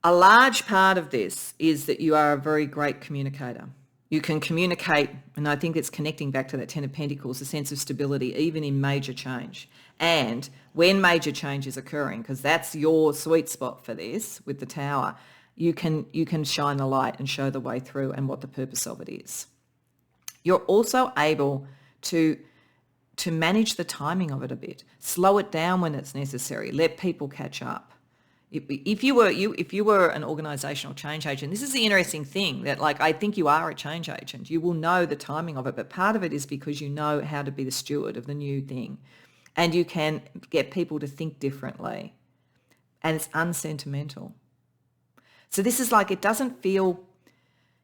A large part of this is that you are a very great communicator. You can communicate, and I think it's connecting back to that Ten of Pentacles, a sense of stability, even in major change. And when major change is occurring, because that's your sweet spot for this with the Tower, you can shine the light and show the way through and what the purpose of it is. You're also able to manage the timing of it a bit, slow it down when it's necessary, let people catch up. If you were an organizational change agent, this is the interesting thing that, like, I think you are a change agent. You will know the timing of it, but part of it is because you know how to be the steward of the new thing, and you can get people to think differently, and it's unsentimental. So this is like, it doesn't feel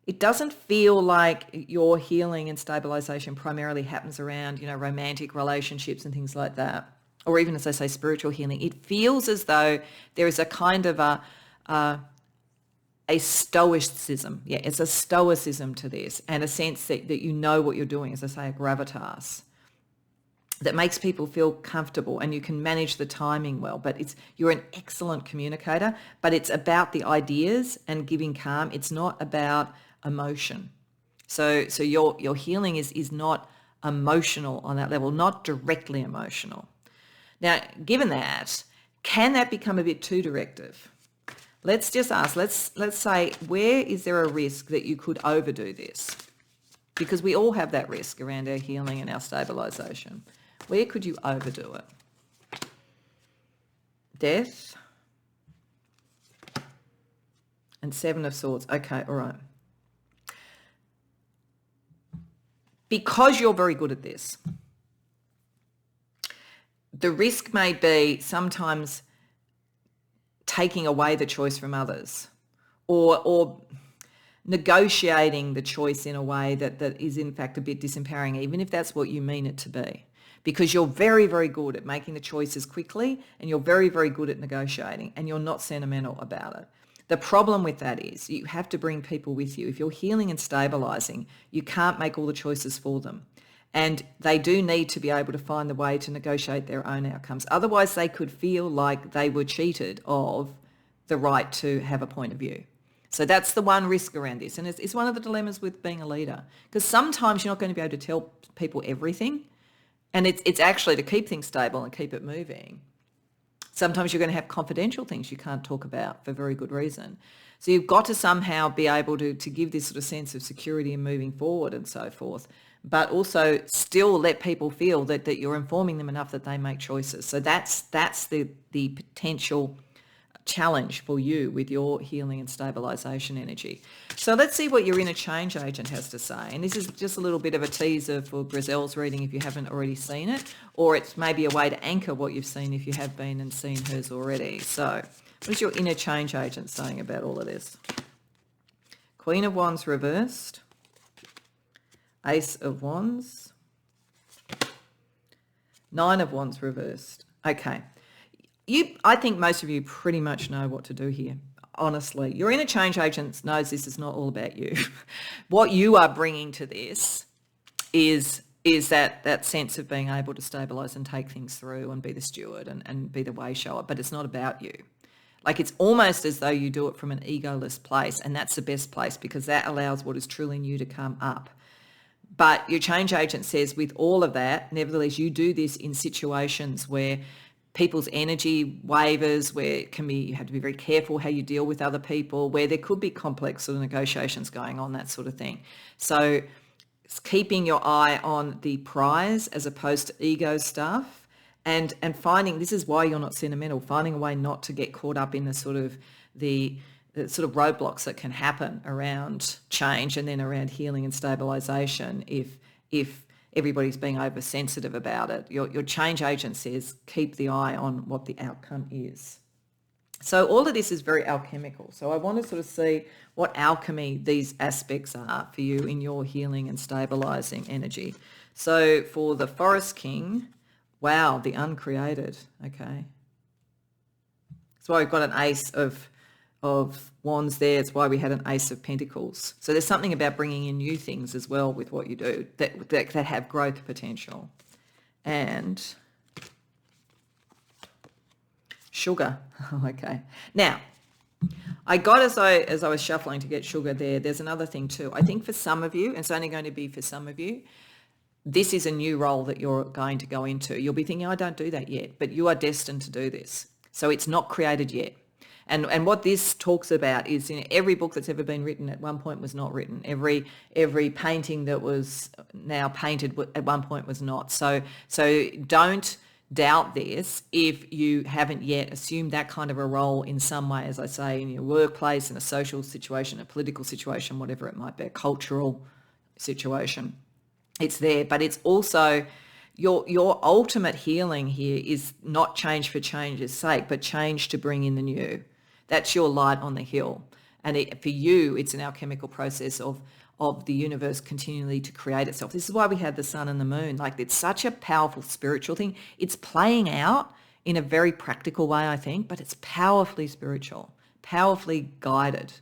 like your healing and stabilization primarily happens around, romantic relationships and things like that, or even, as I say, spiritual healing. It feels as though there is a kind of a stoicism. Yeah, it's a stoicism to this, and a sense that you know what you're doing, as I say, a gravitas that makes people feel comfortable, and you can manage the timing well. But you're an excellent communicator, but it's about the ideas and giving calm. It's not about emotion. So your healing is not emotional on that level, not directly emotional. Now, given that, can that become a bit too directive? Let's just ask, let's say, where is there a risk that you could overdo this? Because we all have that risk around our healing and our stabilization. Where could you overdo it? Death and Seven of Swords. Okay, all right. Because you're very good at this, the risk may be sometimes taking away the choice from others, or negotiating the choice in a way that is in fact a bit disempowering, even if that's what you mean it to be. Because you're very, very good at making the choices quickly, and you're very, very good at negotiating, and you're not sentimental about it. The problem with that is you have to bring people with you. If you're healing and stabilizing, you can't make all the choices for them. And they do need to be able to find the way to negotiate their own outcomes. Otherwise, they could feel like they were cheated of the right to have a point of view. So that's the one risk around this. And it's one of the dilemmas with being a leader, because sometimes you're not going to be able to tell people everything. And it's actually to keep things stable and keep it moving. Sometimes you're going to have confidential things you can't talk about for very good reason. So you've got to somehow be able to give this sort of sense of security and moving forward and so forth, but also still let people feel that you're informing them enough that they make choices. So that's the potential challenge for you with your healing and stabilization energy. So let's see what your inner change agent has to say. And this is just a little bit of a teaser for Griselle's reading if you haven't already seen it, or it's maybe a way to anchor what you've seen if you have been and seen hers already. So what is your inner change agent saying about all of this? Queen of Wands reversed. Ace of Wands. Nine of Wands reversed. Okay. I think most of you pretty much know what to do here, honestly. Your inner change agent knows this is not all about you. What you are bringing to this is that sense of being able to stabilise and take things through and be the steward and be the way shower, but it's not about you. Like, it's almost as though you do it from an egoless place, and that's the best place because that allows what is truly in you to come up. But your change agent says with all of that, nevertheless, you do this in situations where people's energy wavers, where it can be, you have to be very careful how you deal with other people, where there could be complex sort of negotiations going on, that sort of thing. So it's keeping your eye on the prize as opposed to ego stuff, and finding, this is why you're not sentimental, finding a way not to get caught up in the sort of roadblocks that can happen around change and then around healing and stabilization if everybody's being oversensitive about it. Your change agent says keep the eye on what the outcome is. So all of this is very alchemical. So I want to sort of see what alchemy these aspects are for you in your healing and stabilizing energy. So for the Forest King, wow, the uncreated. Okay. That's why we've got an Ace of Wands there. It's why we had an Ace of Pentacles. So there's something about bringing in new things as well with what you do that have growth potential. And Sugar. Okay. Now, I got, as I was shuffling to get Sugar there's another thing too. I think for some of you, and it's only going to be for some of you, this is a new role that you're going to go into. You'll be thinking, I don't do that yet, but you are destined to do this. So it's not created yet. And what this talks about is, in every book that's ever been written at one point was not written. Every painting that was now painted at one point was not. So don't doubt this if you haven't yet assumed that kind of a role in some way, as I say, in your workplace, in a social situation, a political situation, whatever it might be, a cultural situation. It's there, but it's also your ultimate healing here is not change for change's sake, but change to bring in the new. That's your light on the hill. And for you, it's an alchemical process of the universe continually to create itself. This is why we have the sun and the moon. Like, it's such a powerful spiritual thing. It's playing out in a very practical way, I think, but it's powerfully spiritual, powerfully guided.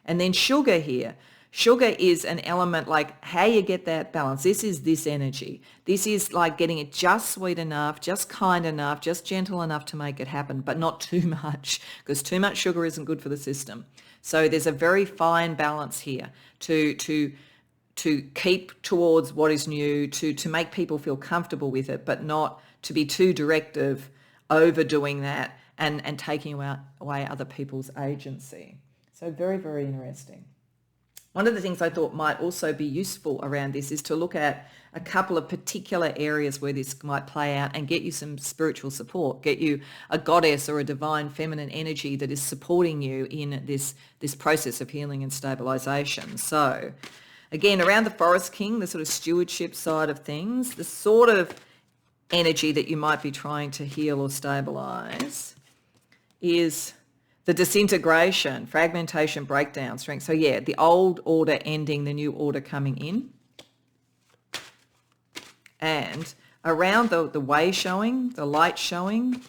And then Sugar here. Sugar is an element like how you get that balance. This is this energy. This is like getting it just sweet enough, just kind enough, just gentle enough to make it happen, but not too much, because too much sugar isn't good for the system. So there's a very fine balance here to keep towards what is new, to make people feel comfortable with it, but not to be too directive, overdoing that and taking away other people's agency. So very, very interesting. One of the things I thought might also be useful around this is to look at a couple of particular areas where this might play out and get you some spiritual support, get you a goddess or a divine feminine energy that is supporting you in this process of healing and stabilization. So again, around the Forest King, the sort of stewardship side of things, the sort of energy that you might be trying to heal or stabilize is the disintegration, fragmentation, breakdown, strength. So yeah, the old order ending, the new order coming in. And around the way showing, the light showing,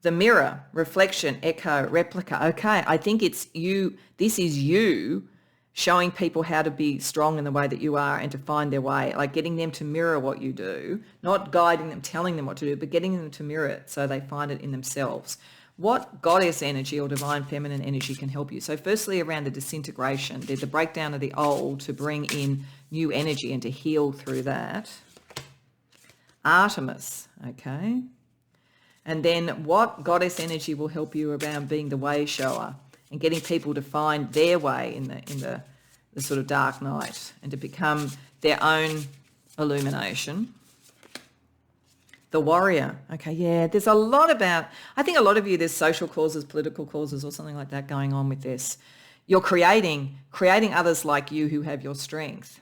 the mirror, reflection, echo, replica. Okay, I think it's you. This is you showing people how to be strong in the way that you are and to find their way, like getting them to mirror what you do, not guiding them, telling them what to do, but getting them to mirror it so they find it in themselves. What goddess energy or divine feminine energy can help you? So firstly, around the disintegration, the breakdown of the old to bring in new energy and to heal through that. Artemis, okay. And then what goddess energy will help you around being the way shower and getting people to find their way in the sort of dark night and to become their own illumination. The warrior. Okay, yeah, there's a lot about, I think a lot of you, there's social causes, political causes or something like that going on with this. You're creating others like you who have your strength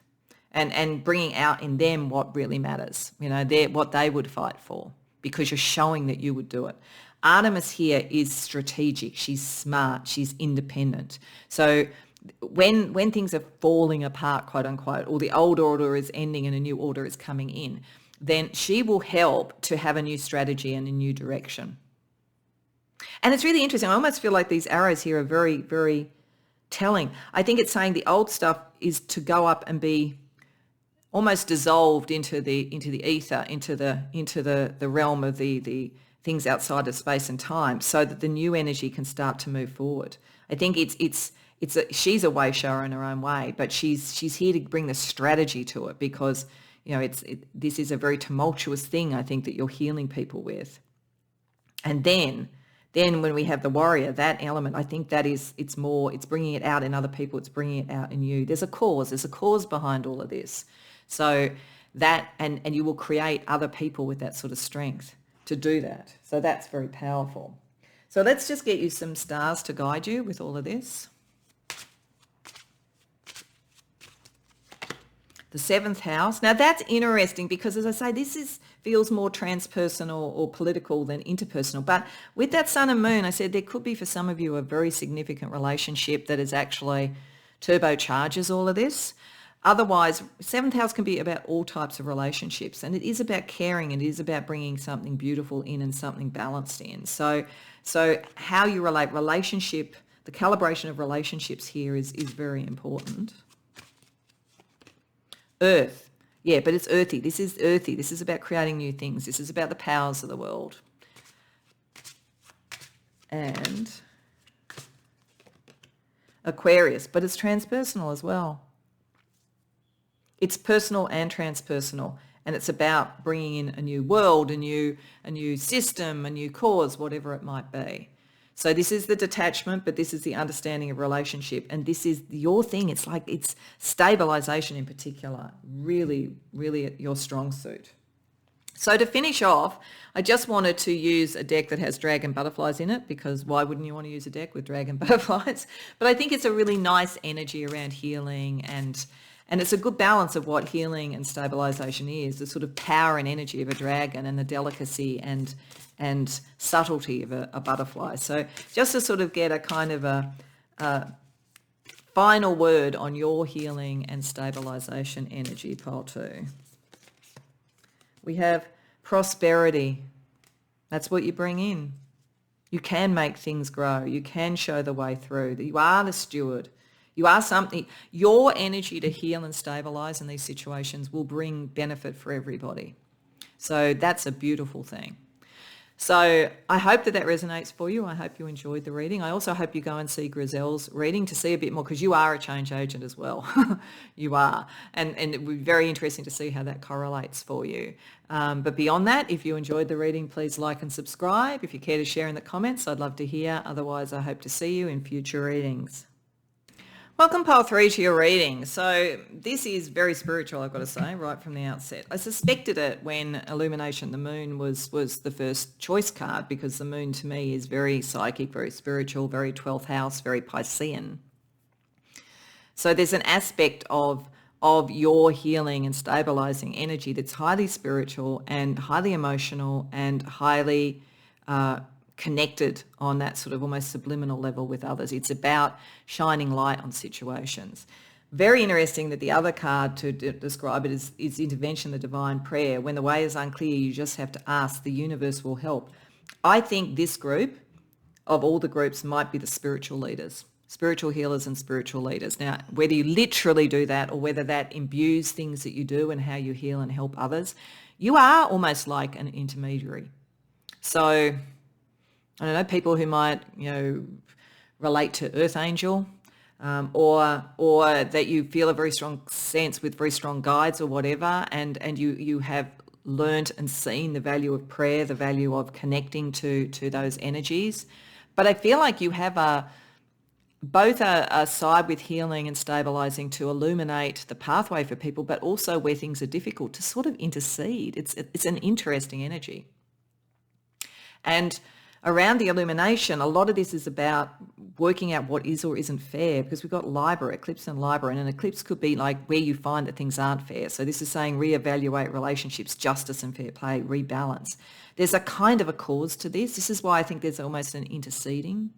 and bringing out in them what really matters, what they would fight for, because you're showing that you would do it. Artemis here is strategic. She's smart. She's independent. So when things are falling apart, quote unquote, or the old order is ending and a new order is coming in, then she will help to have a new strategy and a new direction. And it's really interesting. I almost feel like these arrows here are very, very telling. I think it's saying the old stuff is to go up and be almost dissolved into the ether, into the realm of the things outside of space and time, so that the new energy can start to move forward. I think she's a way shower in her own way, but she's here to bring the strategy to it, because this is a very tumultuous thing, I think, that you're healing people with. And then when we have the warrior, that element, I think that it's bringing it out in other people, it's bringing it out in you. There's a cause behind all of this. So that, and you will create other people with that sort of strength to do that. So that's very powerful. So let's just get you some stars to guide you with all of this. The seventh house. Now that's interesting because, as I say, feels more transpersonal or political than interpersonal. But with that sun and moon, I said there could be for some of you a very significant relationship that is actually turbocharges all of this. Otherwise, seventh house can be about all types of relationships, and it is about caring, and it is about bringing something beautiful in and something balanced in. So how you relate, relationship, the calibration of relationships here is very important. Earth. Yeah, but it's earthy. This is earthy. This is about creating new things. This is about the powers of the world. And Aquarius, but it's transpersonal as well. It's personal and transpersonal, and it's about bringing in a new world, a new system, a new cause, whatever it might be. So this is the detachment, but this is the understanding of relationship, and this is your thing. It's like it's stabilisation in particular, really, really your strong suit. So to finish off, I just wanted to use a deck that has dragon butterflies in it, because why wouldn't you want to use a deck with dragon butterflies? But I think it's a really nice energy around healing, and it's a good balance of what healing and stabilisation is, the sort of power and energy of a dragon and the delicacy and subtlety of a butterfly. So just to sort of get a kind of a final word on your healing and stabilisation energy, pile 2. We have prosperity. That's what you bring in. You can make things grow. You can show the way through. You are the steward. You are something. Your energy to heal and stabilise in these situations will bring benefit for everybody. So that's a beautiful thing. So I hope that resonates for you. I hope you enjoyed the reading. I also hope you go and see Griselle's reading to see a bit more, because you are a change agent as well. You are. And it would be very interesting to see how that correlates for you. But beyond that, if you enjoyed the reading, please like and subscribe. If you care to share in the comments, I'd love to hear. Otherwise, I hope to see you in future readings. Welcome, pile 3, to your reading. So this is very spiritual, I've got to say, right from the outset. I suspected it when Illumination, the moon, was the first choice card, because the moon to me is very psychic, very spiritual, very 12th house, very Piscean. So there's an aspect of your healing and stabilizing energy that's highly spiritual and highly emotional and highly connected on that sort of almost subliminal level with others. It's about shining light on situations. Very interesting that the other card to describe it is intervention, the divine prayer. When the way is unclear, you just have to ask. The universe will help. I think this group, of all the groups, might be the spiritual leaders, spiritual healers and spiritual leaders. Now, whether you literally do that or whether that imbues things that you do and how you heal and help others, you are almost like an intermediary. So I don't know, people who might, relate to Earth Angel, or that you feel a very strong sense with very strong guides or whatever, and you have learnt and seen the value of prayer, the value of connecting to those energies. But I feel like you have both a side with healing and stabilising to illuminate the pathway for people, but also where things are difficult to sort of intercede. It's an interesting energy. And around the illumination, a lot of this is about working out what is or isn't fair, because we've got Libra, eclipse and Libra, and an eclipse could be like where you find that things aren't fair. So this is saying reevaluate relationships, justice and fair play, rebalance. There's a kind of a cause to this. This is why I think there's almost an interceding.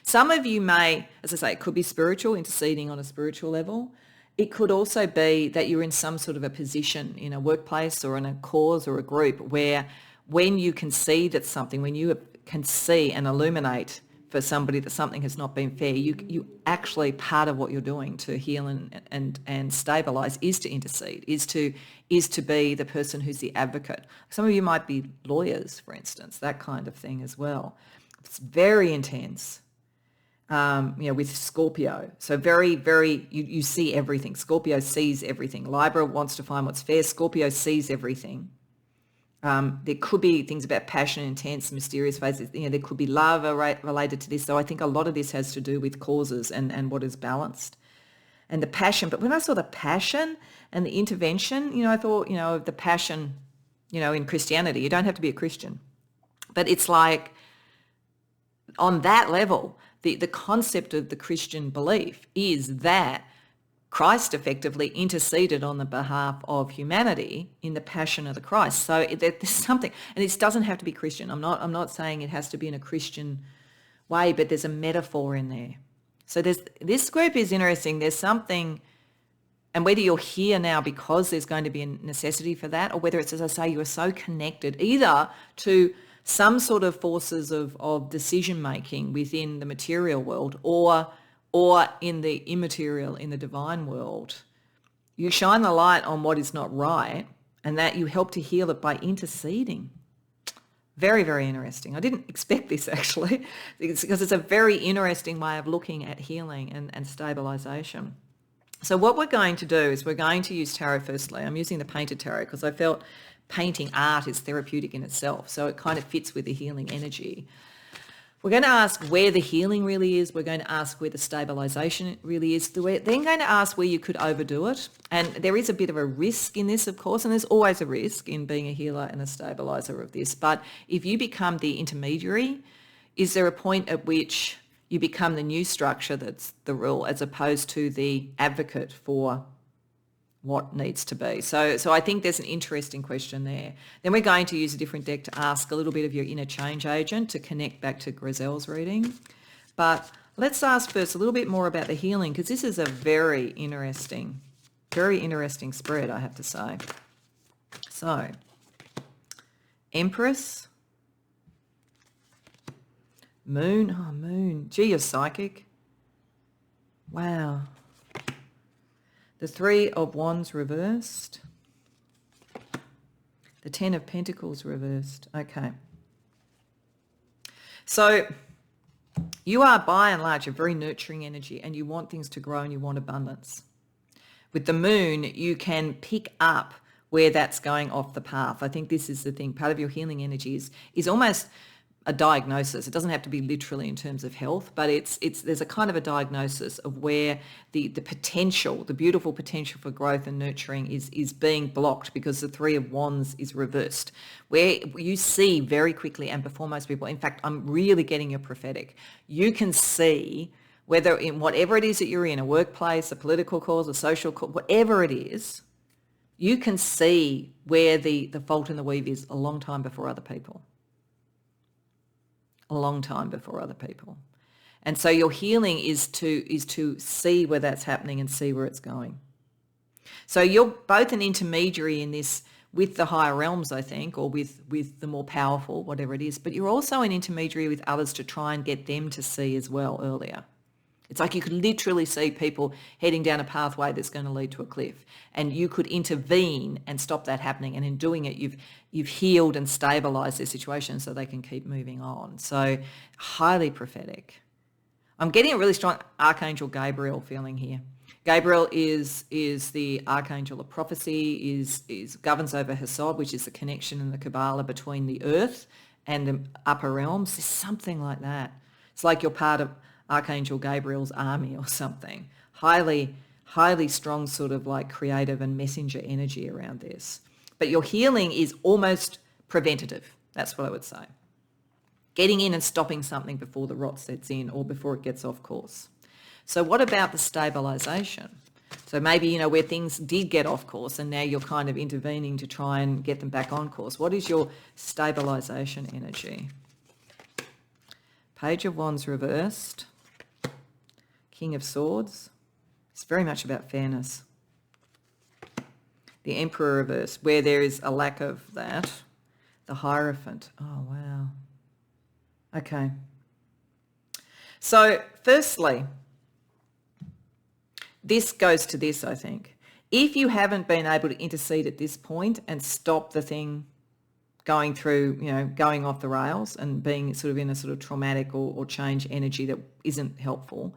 Some of you may, as I say, it could be spiritual, interceding on a spiritual level. It could also be that you're in some sort of a position in a workplace or in a cause or a group where when you concede at something, when you can see and illuminate for somebody that something has not been fair, you actually, part of what you're doing to heal and stabilize is to intercede, is to be the person who's the advocate. Some of you might be lawyers, for instance, that kind of thing as well. It's very intense, with Scorpio. So very, very, you see everything. Scorpio sees everything. Libra wants to find what's fair. Scorpio sees everything. There could be things about passion, intense, mysterious phases. There could be love related to this. So I think a lot of this has to do with causes and what is balanced and the passion. But when I saw the passion and the intervention, I thought, of the passion, in Christianity. You don't have to be a Christian. But it's like on that level, the concept of the Christian belief is that Christ effectively interceded on the behalf of humanity in the passion of the Christ. So there's something, and this doesn't have to be Christian. I'm not saying it has to be in a Christian way, but there's a metaphor in there. So this group is interesting. There's something, and whether you're here now because there's going to be a necessity for that, or whether it's, as I say, you are so connected either to some sort of forces of decision making within the material world or in the immaterial, in the divine world, you shine the light on what is not right, and that you help to heal it by interceding. Very, very interesting. I didn't expect this actually, because it's a very interesting way of looking at healing and stabilisation. So what we're going to do is we're going to use tarot firstly. I'm using the painted tarot because I felt painting art is therapeutic in itself, so it kind of fits with the healing energy. We're going to ask where the healing really is. We're going to ask where the stabilisation really is. We're then going to ask where you could overdo it. And there is a bit of a risk in this, of course, and there's always a risk in being a healer and a stabiliser of this. But if you become the intermediary, is there a point at which you become the new structure that's the rule as opposed to the advocate for what needs to be? So I think there's an interesting question there. Then we're going to use a different deck to ask a little bit of your inner change agent to connect back to Griselle's reading. But let's ask first a little bit more about the healing, because this is a very interesting spread, I have to say. So, Empress, Moon, oh Moon, gee, you're psychic. Wow. The Three of Wands reversed. The Ten of Pentacles reversed. Okay. So you are by and large a very nurturing energy, and you want things to grow and you want abundance. With the Moon, you can pick up where that's going off the path. I think this is the thing. Part of your healing energy is almost a diagnosis. It doesn't have to be literally in terms of health, but there's a kind of a diagnosis of where the potential, the beautiful potential for growth and nurturing is being blocked because the Three of Wands is reversed. Where you see very quickly, and before most people, in fact, I'm really getting your prophetic, you can see whether in whatever it is that you're in, a workplace, a political cause, a social cause, whatever it is, you can see where the fault in the weave is a long time before other people. A long time before other people. And so your healing is to see where that's happening and see where it's going. So you're both an intermediary in this with the higher realms, I think, or with the more powerful, whatever it is, but you're also an intermediary with others to try and get them to see as well earlier. It's like you could literally see people heading down a pathway that's going to lead to a cliff, and you could intervene and stop that happening. And in doing it, you've healed and stabilised their situation so they can keep moving on. So highly prophetic. I'm getting a really strong Archangel Gabriel feeling here. Gabriel is the Archangel of prophecy, is governs over Hasod, which is the connection in the Kabbalah between the earth and the upper realms. There's something like that. It's like you're part of Archangel Gabriel's army or something. Highly strong sort of like creative and messenger energy around this. But your healing is almost preventative. That's what I would say. Getting in and stopping something before the rot sets in or before it gets off course. So what about the stabilisation? So maybe, where things did get off course and now you're kind of intervening to try and get them back on course. What is your stabilisation energy? Page of Wands reversed. King of Swords. It's very much about fairness. The Emperor reversed, where there is a lack of that. The Hierophant. Oh, wow. Okay. So, firstly, this goes to this, I think. If you haven't been able to intercede at this point and stop the thing going through, going off the rails and being sort of in a sort of traumatic or change energy that isn't helpful,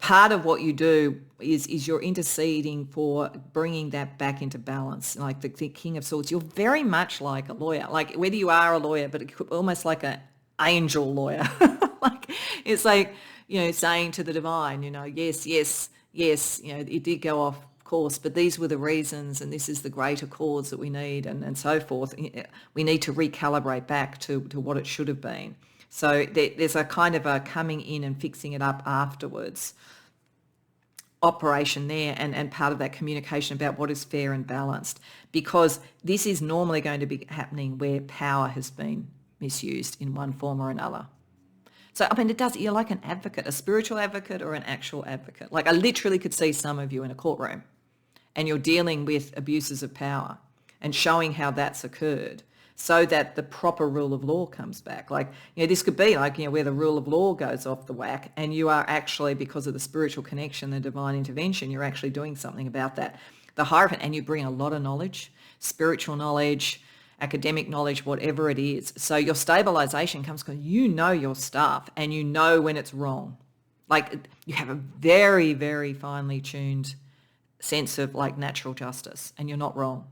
part of what you do is you're interceding for bringing that back into balance. Like the King of Swords, you're very much like a lawyer, like whether you are a lawyer, but almost like an angel lawyer. Like it's like, saying to the divine, yes, it did go off course, but these were the reasons and this is the greater cause that we need and so forth. We need to recalibrate back to what it should have been. So there's a kind of a coming in and fixing it up afterwards. operation there and part of that communication about what is fair and balanced, because this is normally going to be happening where power has been misused in one form or another. So, I mean, you're like an advocate, a spiritual advocate or an actual advocate. Like I literally could see some of you in a courtroom and you're dealing with abuses of power and showing how that's occurred so that the proper rule of law comes back. Like, this could be like, where the rule of law goes off the whack and you are actually, because of the spiritual connection, the divine intervention, you're actually doing something about that. The Hierophant, and you bring a lot of knowledge, spiritual knowledge, academic knowledge, whatever it is. So your stabilisation comes because you know your stuff and you know when it's wrong. Like you have a very, very finely tuned sense of like natural justice and you're not wrong.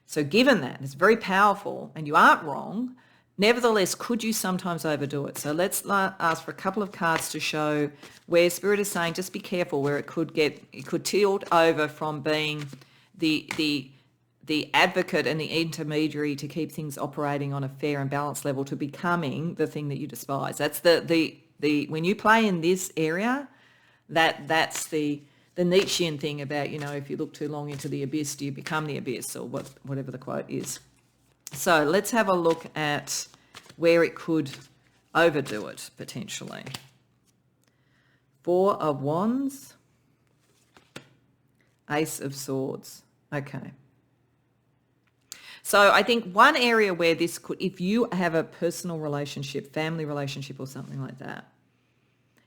So given that, it's very powerful and you aren't wrong, nevertheless, could you sometimes overdo it? So let's ask for a couple of cards to show where Spirit is saying just be careful, where it could tilt over from being the advocate and the intermediary to keep things operating on a fair and balanced level to becoming the thing that you despise. That's the when you play in this area, that's the Nietzschean thing about, if you look too long into the abyss, do you become the abyss, or whatever the quote is. So let's have a look at where it could overdo it potentially. 4 of Wands, Ace of Swords. Okay. So I think one area where this could, if you have a personal relationship, family relationship or something like that,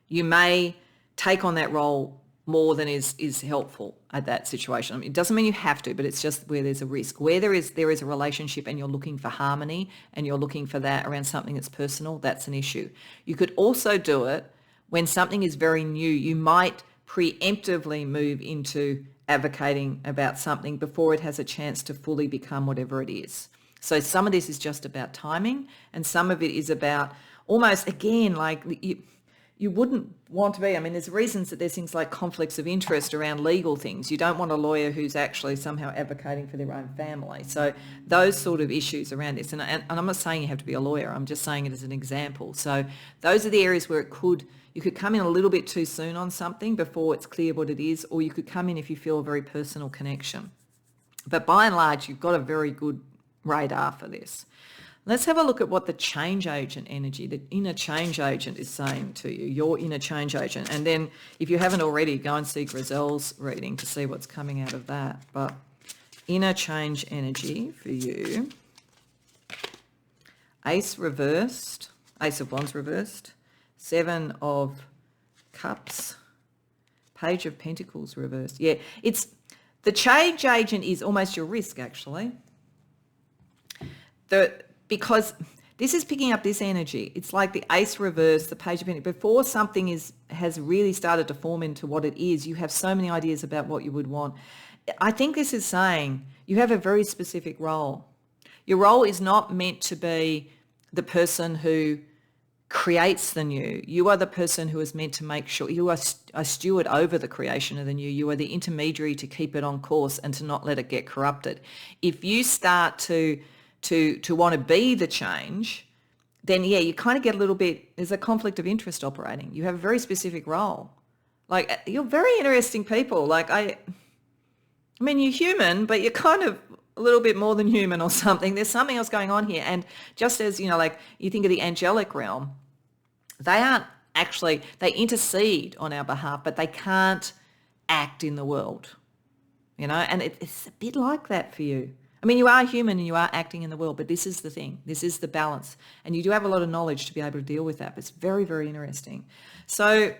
you may take on that role more than is helpful at that situation. I mean, it doesn't mean you have to, but it's just where there's a risk. Where there is a relationship and you're looking for harmony and you're looking for that around something that's personal, that's an issue. You could also do it when something is very new. You might preemptively move into advocating about something before it has a chance to fully become whatever it is. So some of this is just about timing and some of it is about almost, again, like you wouldn't want to be, I mean, there's reasons that there's things like conflicts of interest around legal things. You don't want a lawyer who's actually somehow advocating for their own family. So those sort of issues around this, and I'm not saying you have to be a lawyer, I'm just saying it as an example. So those are the areas where you could come in a little bit too soon on something before it's clear what it is, or you could come in if you feel a very personal connection. But by and large, you've got a very good radar for this. Let's have a look at what the change agent energy, the inner change agent is saying to you, your inner change agent. And then if you haven't already, go and see Griselle's reading to see what's coming out of that. But inner change energy for you, Ace reversed, Ace of Wands reversed, 7 of Cups, Page of Pentacles reversed. Yeah, it's the change agent is almost your risk, actually. Because this is picking up this energy. It's like the Ace reverse, the Page of Pentacles. Before something has really started to form into what it is, you have so many ideas about what you would want. I think this is saying you have a very specific role. Your role is not meant to be the person who creates the new. You are the person who is meant to make sure you are a steward over the creation of the new. You are the intermediary to keep it on course and to not let it get corrupted. If you start to want to be the change, then yeah, you kind of get a little bit, there's a conflict of interest operating. You have a very specific role. Like, you're very interesting people. Like, I mean, you're human, but you're kind of a little bit more than human or something. There's something else going on here. And just as, like you think of the angelic realm, they aren't actually, they intercede on our behalf, but they can't act in the world, and it's a bit like that for you. I mean, you are human and you are acting in the world, but this is the thing. This is the balance. And you do have a lot of knowledge to be able to deal with that. But it's very, very interesting. So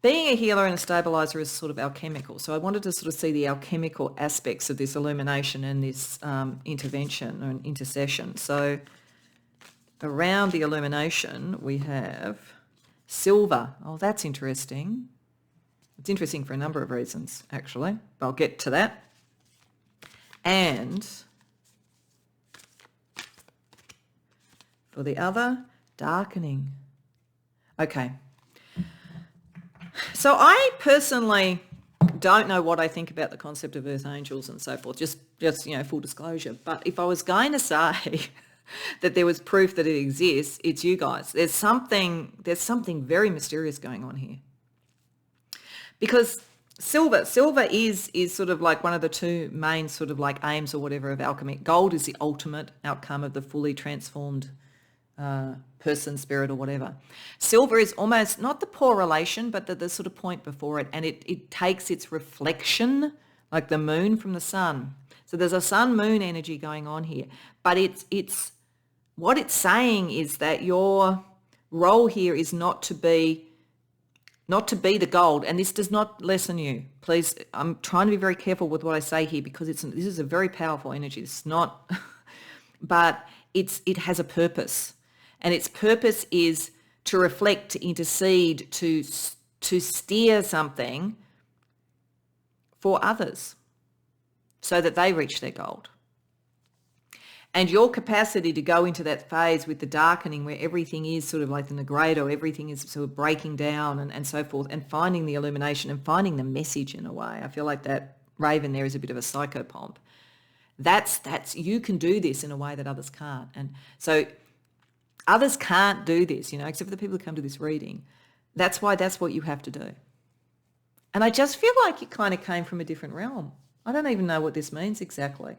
being a healer and a stabiliser is sort of alchemical. So I wanted to sort of see the alchemical aspects of this illumination and this intervention or intercession. So around the illumination, we have silver. Oh, that's interesting. It's interesting for a number of reasons, actually. I'll get to that. And for the other, darkening. Okay. So I personally don't know what I think about the concept of earth angels and so forth, just full disclosure. But if I was going to say that there was proof that it exists, it's you guys. There's something very mysterious going on here. Because Silver is sort of like one of the two main sort of like aims or whatever of alchemy. Gold is the ultimate outcome of the fully transformed person, spirit, or whatever. Silver is almost not the poor relation, but the sort of point before it, and it takes its reflection, like the moon from the sun. So there's a sun-moon energy going on here, but it's what it's saying is that your role here is not to be the gold, and this does not lessen you. Please, I'm trying to be very careful with what I say here because this is a very powerful energy. It's not, but it has a purpose, and its purpose is to reflect, to intercede, to steer something for others so that they reach their gold. And your capacity to go into that phase with the darkening where everything is sort of like the negredo, everything is sort of breaking down and so forth, and finding the illumination and finding the message in a way. I feel like that raven there is a bit of a psychopomp. That's you can do this in a way that others can't. And so others can't do this, except for the people who come to this reading. That's why that's what you have to do. And I just feel like you kind of came from a different realm. I don't even know what this means exactly.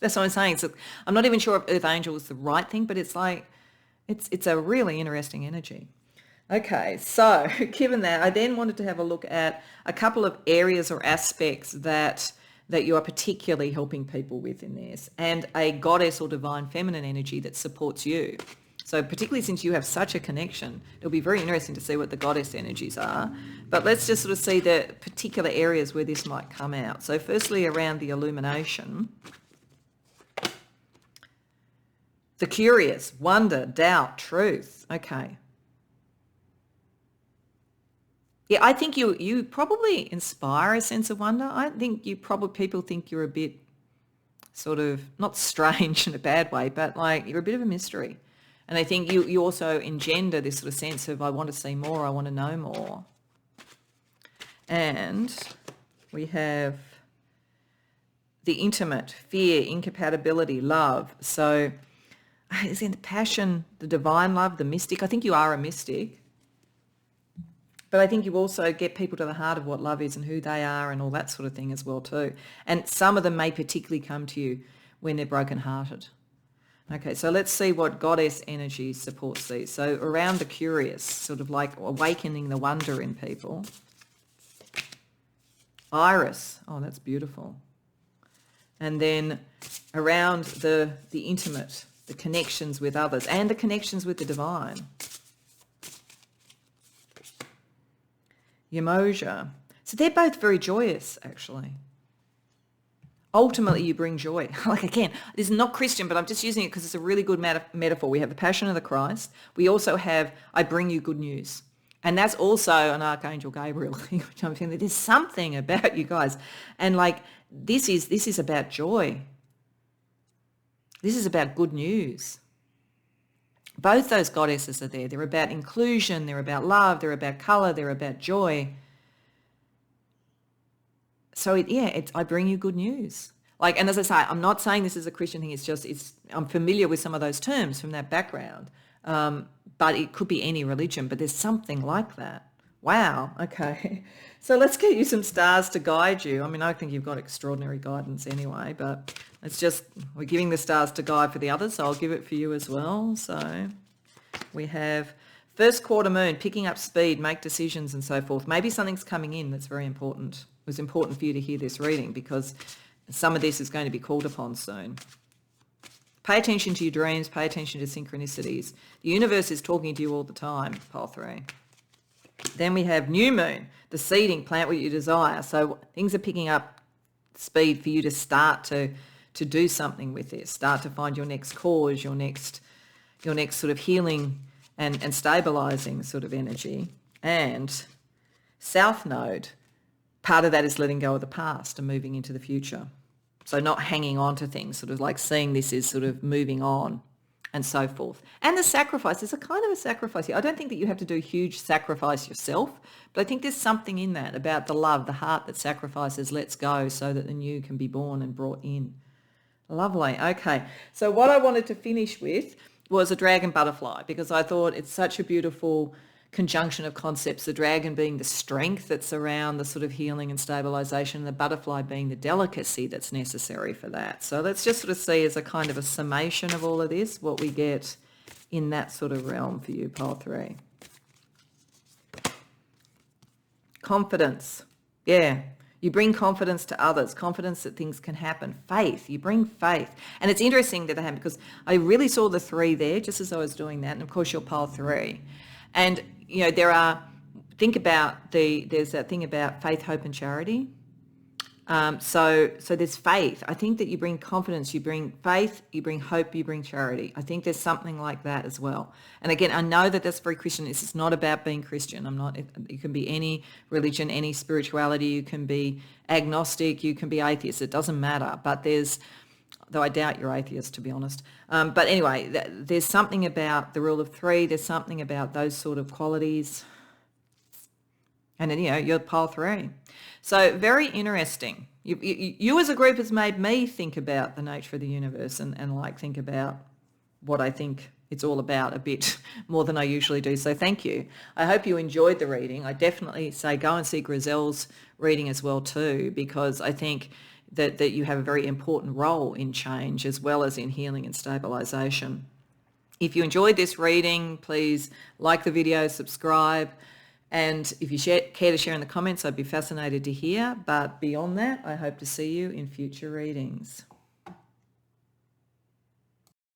That's what I'm saying. So I'm not even sure if Earth Angel is the right thing, but it's like, it's a really interesting energy. Okay, so given that, I then wanted to have a look at a couple of areas or aspects that you are particularly helping people with in this, and a goddess or divine feminine energy that supports you. So particularly since you have such a connection, it'll be very interesting to see what the goddess energies are. But let's just sort of see the particular areas where this might come out. So firstly, around the illumination. The curious, wonder, doubt, truth. Okay. Yeah, I think you probably inspire a sense of wonder. I think people think you're a bit sort of, not strange in a bad way, but like you're a bit of a mystery. And I think you also engender this sort of sense of, I want to see more, I want to know more. And we have the intimate, fear, incompatibility, love. So is in the passion, the divine love, the mystic. I think you are a mystic. But I think you also get people to the heart of what love is and who they are and all that sort of thing as well too. And some of them may particularly come to you when they're brokenhearted. Okay, so let's see what goddess energy supports these. So around the curious, sort of like awakening the wonder in people. Iris, oh, that's beautiful. And then around the intimate, the connections with others and the connections with the divine. Yamoja. So they're both very joyous, actually. Ultimately, you bring joy. Like, again, this is not Christian, but I'm just using it because it's a really good metaphor. We have the passion of the Christ. We also have, I bring you good news. And that's also an Archangel Gabriel thing, which I'm feeling there's something about you guys. And like, this is about joy. This is about good news. Both those goddesses are there. They're about inclusion. They're about love. They're about color. They're about joy. So I bring you good news. Like, and as I say, I'm not saying this is a Christian thing. I'm familiar with some of those terms from that background. But it could be any religion, but there's something like that. Wow. Okay. So let's get you some stars to guide you. I mean, I think you've got extraordinary guidance anyway, but we're giving the stars to guide for the others, so I'll give it for you as well. So we have first quarter moon, picking up speed, make decisions and so forth. Maybe something's coming in that's very important. It was important for you to hear this reading because some of this is going to be called upon soon. Pay attention to your dreams, pay attention to synchronicities. The universe is talking to you all the time, pile 3. Then we have new moon, the seeding, plant what you desire. So things are picking up speed for you to start to do something with this, start to find your next cause, your next sort of healing and stabilizing sort of energy. And south node, part of that is letting go of the past and moving into the future. So not hanging on to things, sort of like seeing this as sort of moving on and so forth. And the sacrifice is a kind of a sacrifice here. I don't think that you have to do a huge sacrifice yourself, but I think there's something in that about the love, the heart that sacrifices, lets go so that the new can be born and brought in. Lovely. Okay. So what I wanted to finish with was a dragon butterfly because I thought it's such a beautiful conjunction of concepts, the dragon being the strength that's around the sort of healing and stabilization, and the butterfly being the delicacy that's necessary for that. So let's just sort of see as a kind of a summation of all of this, what we get in that sort of realm for you, pile 3. Confidence. Yeah. You bring confidence to others, confidence that things can happen. Faith. You bring faith. And it's interesting that happened because I really saw the 3 there just as I was doing that. And of course, you're pile 3. And, you know, there's that thing about faith, hope and charity. So there's faith. I think that you bring confidence, you bring faith, you bring hope, you bring charity. I think there's something like that as well. And again, I know that that's very Christian. This is not about being Christian. You can be any religion, any spirituality. You can be agnostic. You can be atheist. It doesn't matter. But though I doubt you're atheist, to be honest. But anyway, there's something about the rule of 3. There's something about those sort of qualities. And then, you know, you're pile 3. So very interesting. You as a group has made me think about the nature of the universe and like think about what I think it's all about a bit more than I usually do. So thank you. I hope you enjoyed the reading. I definitely say go and see Griselle's reading as well too, because I think that you have a very important role in change as well as in healing and stabilization. If you enjoyed this reading, please like the video, subscribe. And if you care to share in the comments, I'd be fascinated to hear. But beyond that, I hope to see you in future readings.